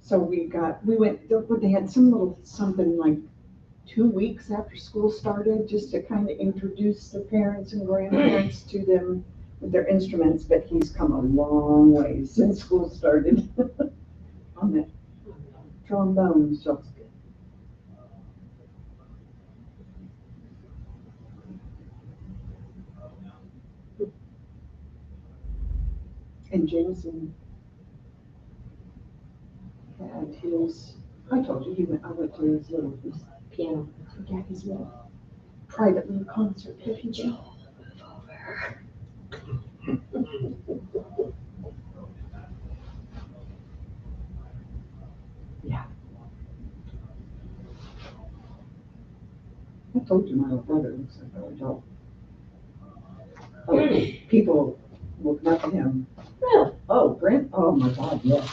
so we went, they had some little something like 2 weeks after school started, just to kind of introduce the parents and grandparents to them with their instruments, but he's come a long way since school started on that trombone, so. And Jameson had his, I told you, I went to his little piano, he got his little private little concert, did you? Yeah. I told you my little brother looks like Billy Joel. Oh, people will come up to him. Really? Oh, Brent? Oh my God, yes.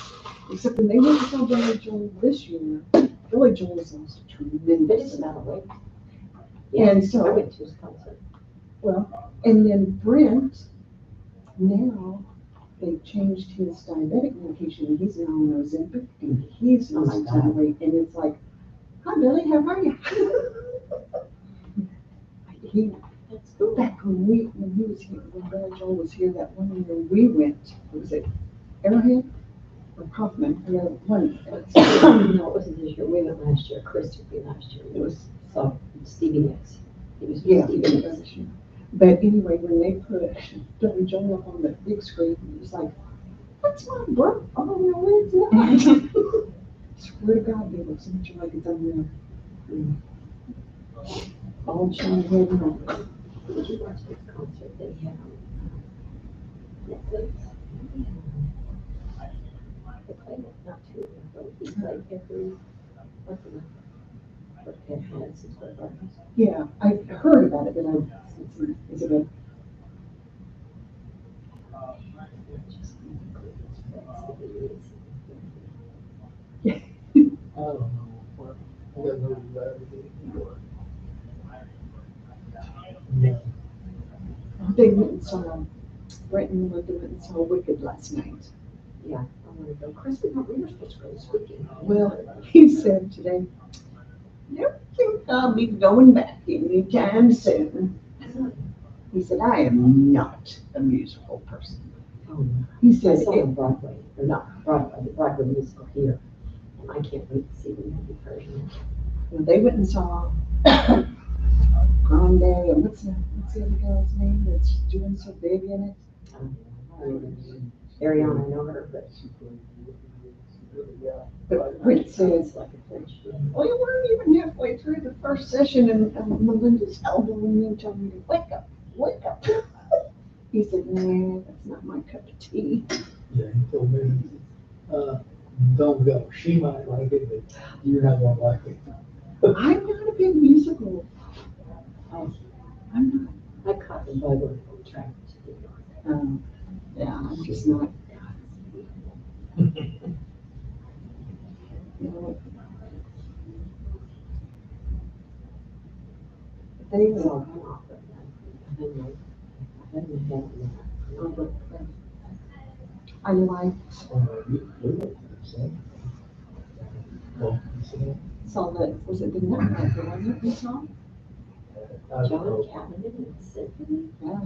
Except when they went to saw Billy Joel this year, Billy Joel has lost a tremendous amount of weight. And so, I went to his concert. well, and then Brent, now they've changed his diabetic medication, and he's now on Ozempic, and he's lost a ton of weight, and it's like, hi Billy, how are you? That's cool. Back when he was here, when Billy Joel was here that one year, we went, was it Arrowhead or Kaufman? Yeah, one. No, it wasn't this year. We went last year. Chris took me last year. It was Stevie Nicks. It was Yeah. Stevie Nicks. But anyway, when they put Billy Joel up on the big screen, it was like, that's my bro. Oh, no, it's not. Swear to God, they look so much like it's unreal. All shiny head and all. Did you watch this concert that he had on Netflix? They played it not too long ago. He played every, what's the what Ed has his birthday. Yeah, I heard about it, but is it a? They went and saw, Brent and Linda went and saw Wicked last night. Yeah, I want to go. Chris, we were supposed to go this weekend. Well, he said today, never think I'll be going back anytime soon. He said, I am not a musical person. Oh, He I said, saw it on Broadway, or not Broadway, the Broadway musical here. And I can't wait to see the movie version. well, they went and saw Grande, and what's the other girl's name that's doing so big in it? Ariana, I know her, but. But when it says, Like a French. well, you weren't even halfway through the first session and Melinda's elbowing me and telling me to wake up, wake up. He said, nah, that's not my cup of tea. Yeah, he told me, don't go. She might like it, but you're not gonna like it. I'm not a big musical. I'm not. I caught the bug on the track. Yeah, I'm just not. You know, They were all gone off of that. I hadn't had that. I like, saw that, was it the Nutcracker, wasn't it, we saw? John Cabinet and Symphony. Yeah.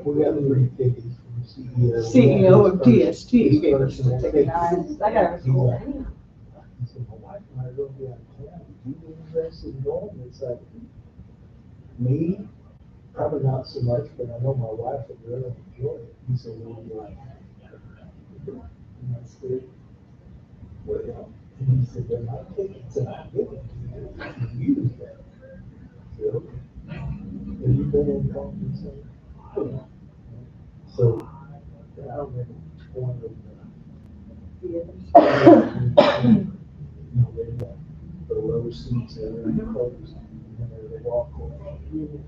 We got 3 tickets from the CEO. CEO of TST gave us the ticket. Nice. I got it. Cool. He said, my wife and I are going to be out of town. Would you be interested in going? It's like, me? Probably not so much, but I know my wife would really enjoy it. He said, well, you like it? And I said, well, and he said, they're my tickets and I give it to you. Use that. I said, okay. Have you been in conference? Yeah. So, I remember one of they got the low seats there and closed, and then they walk away. In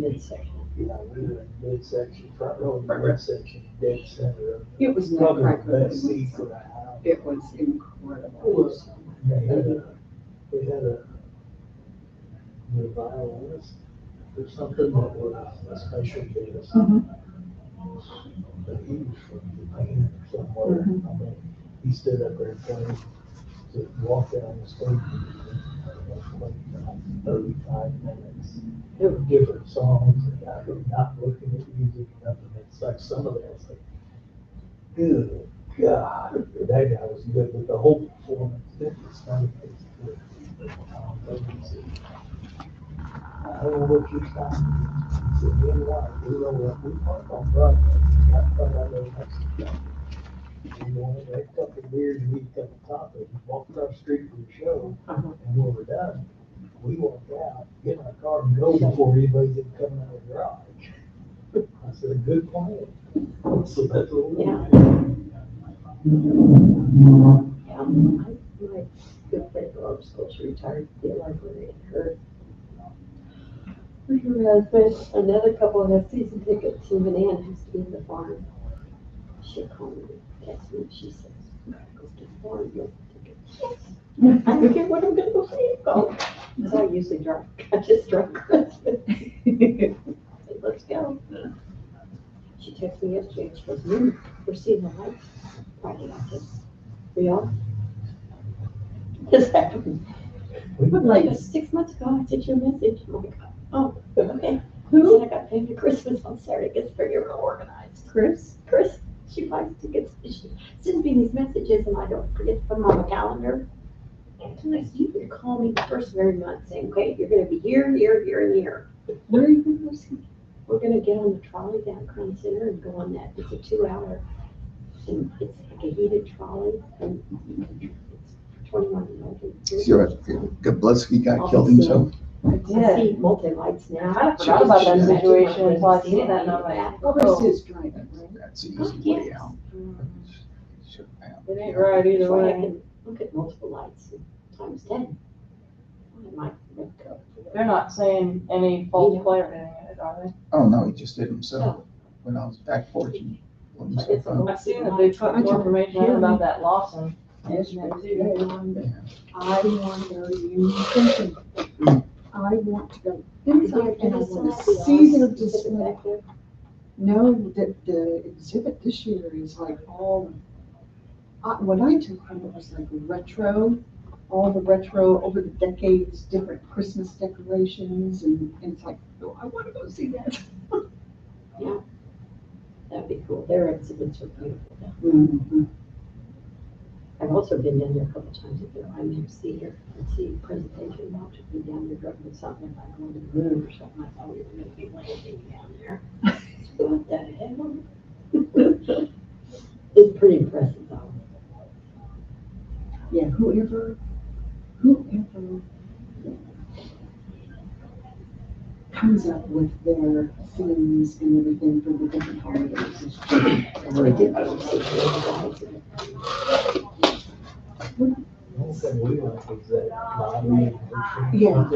midsection. Yeah, we were in midsection, front row, midsection, dead center. It was Probably the Nutcracker. best seat for the house. It was incredible. They had a violinist or something that was a special guest. But he was from Japan or somewhere. I mean, he stood up there and played, to walk down the stage and played for 35 minutes. There were different songs, and I was not looking at music, nothing. It's like some of that's like, good God, that guy was good, but the whole performance, it was funny. I don't know what you're talking about. He said, me and wife, we roll up, we park on Broadway, got front of those Mexico. We wanted a couple of beers and eat a couple of tacos, walked across the street for the show, and when we're done, we walked out, get in our car and go before anybody's even coming out of the garage. I said, good plan. So that's what we did. Yeah, my good friend Rose Scholes retired the librarian. Her husband, another couple have season tickets, and Ann has to be in the farm. She'll call me, text me, she says, go to the farm, you'll tickets. I don't care what I'm gonna go see, go. So I usually drive, I just drive her husband. Say, let's go. She texted me yesterday, she goes, we're seeing the lights Friday. I said, we are? This happened. But like 6 months ago, I sent you a message. I'm like, oh, okay. Who? I got paid for Christmas on Saturday. Gets very organized. Chris? She buys tickets. She sends me these messages and I don't forget to put them on the calendar. And sometimes you can call me the first of every month saying, okay, you're gonna be here, and here. Where are you gonna go see? We're gonna get on the trolley down Crown Center and go on that. It's a 2-hour, and it's like a heated trolley and it's 21 Sure, Gablowski guy killed himself. I see multi-lights now. I forgot about that situation until I see that and I'm like, Well, oh, this is driving, right? That's the easy way out. it ain't right either So I way. can look at multiple lights times 10. I might look up. They're not saying any false play or anything in it, are they? Oh, no, he just did himself when I was back porch. and blew himself up. I've seen that they put more information out about that Lawson. Yes, I wonder, you thinking, I want to go inside and I want to see their display. No, the exhibit this year is like all, what I took from it was like retro, all the retro over the decades, different Christmas decorations, and it's like, oh, I want to go see that. Yeah, that'd be cool. Their exhibits are beautiful. Mm-hmm. I've also been down there a couple times if I'm there to see her and see the presentation. I'll just be down there dropping something if I go to the moon or something. I thought we were gonna be landing down there. What the hell? It's pretty impressive though. Yeah, whoever comes up with their themes and everything for the different holidays. Is very good. The whole thing we like is that lobby. Yeah.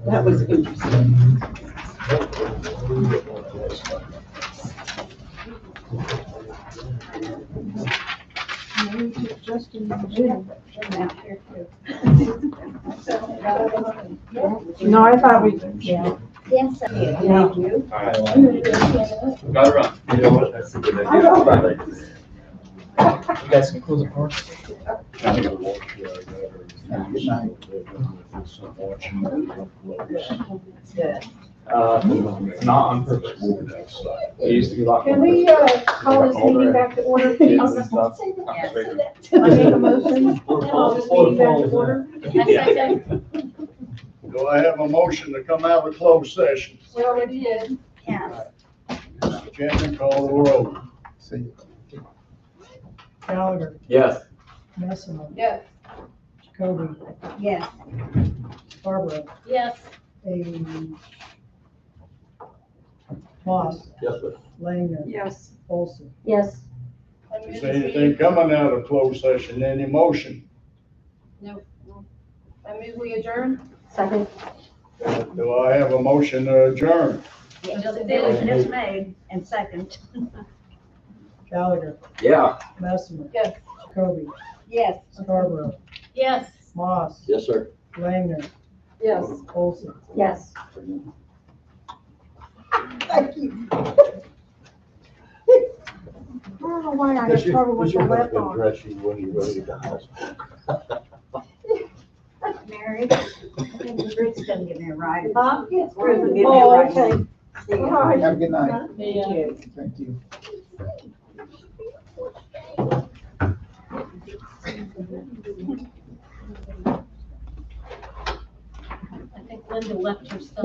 That was interesting. Justin and Jim out here too. No, I thought we, yeah. Yes, I did. Thank you. Gotta run. You know what, that's a good idea. You got some closing remarks? Good night. Not on purpose. It used to be locked. Can we, call this meeting back to order, please? I make a motion, call this meeting back to order. Do I have a motion to come out of closed session? We already did. Yes. Mr. Chairman, call the roll. Gallagher, Yes. Messina, Yes. Jacoby, Yes. Barbara, Yes. Page, Moss, Yes, sir. Langer, Yes. Olson. Yes. Is there anything coming out of closed session, any motion? No. I move we adjourn? Second. Do I have a motion to adjourn? It's made and second. Gallagher, Yeah. Messina, Yes. Jacoby, Yes. Scarborough, Yes. Moss, Yes, sir. Langer, Yes. Olson. Yes. Thank you. I don't know why I had trouble with the left arm. Dress you when you're ready to house. Mary, I think Ruth's gonna give me a ride. Huh? Ruth will give me a Oh, ride. okay. See ya. All right. Have a good night. Thank you. Thank you. I think Linda left her stuff.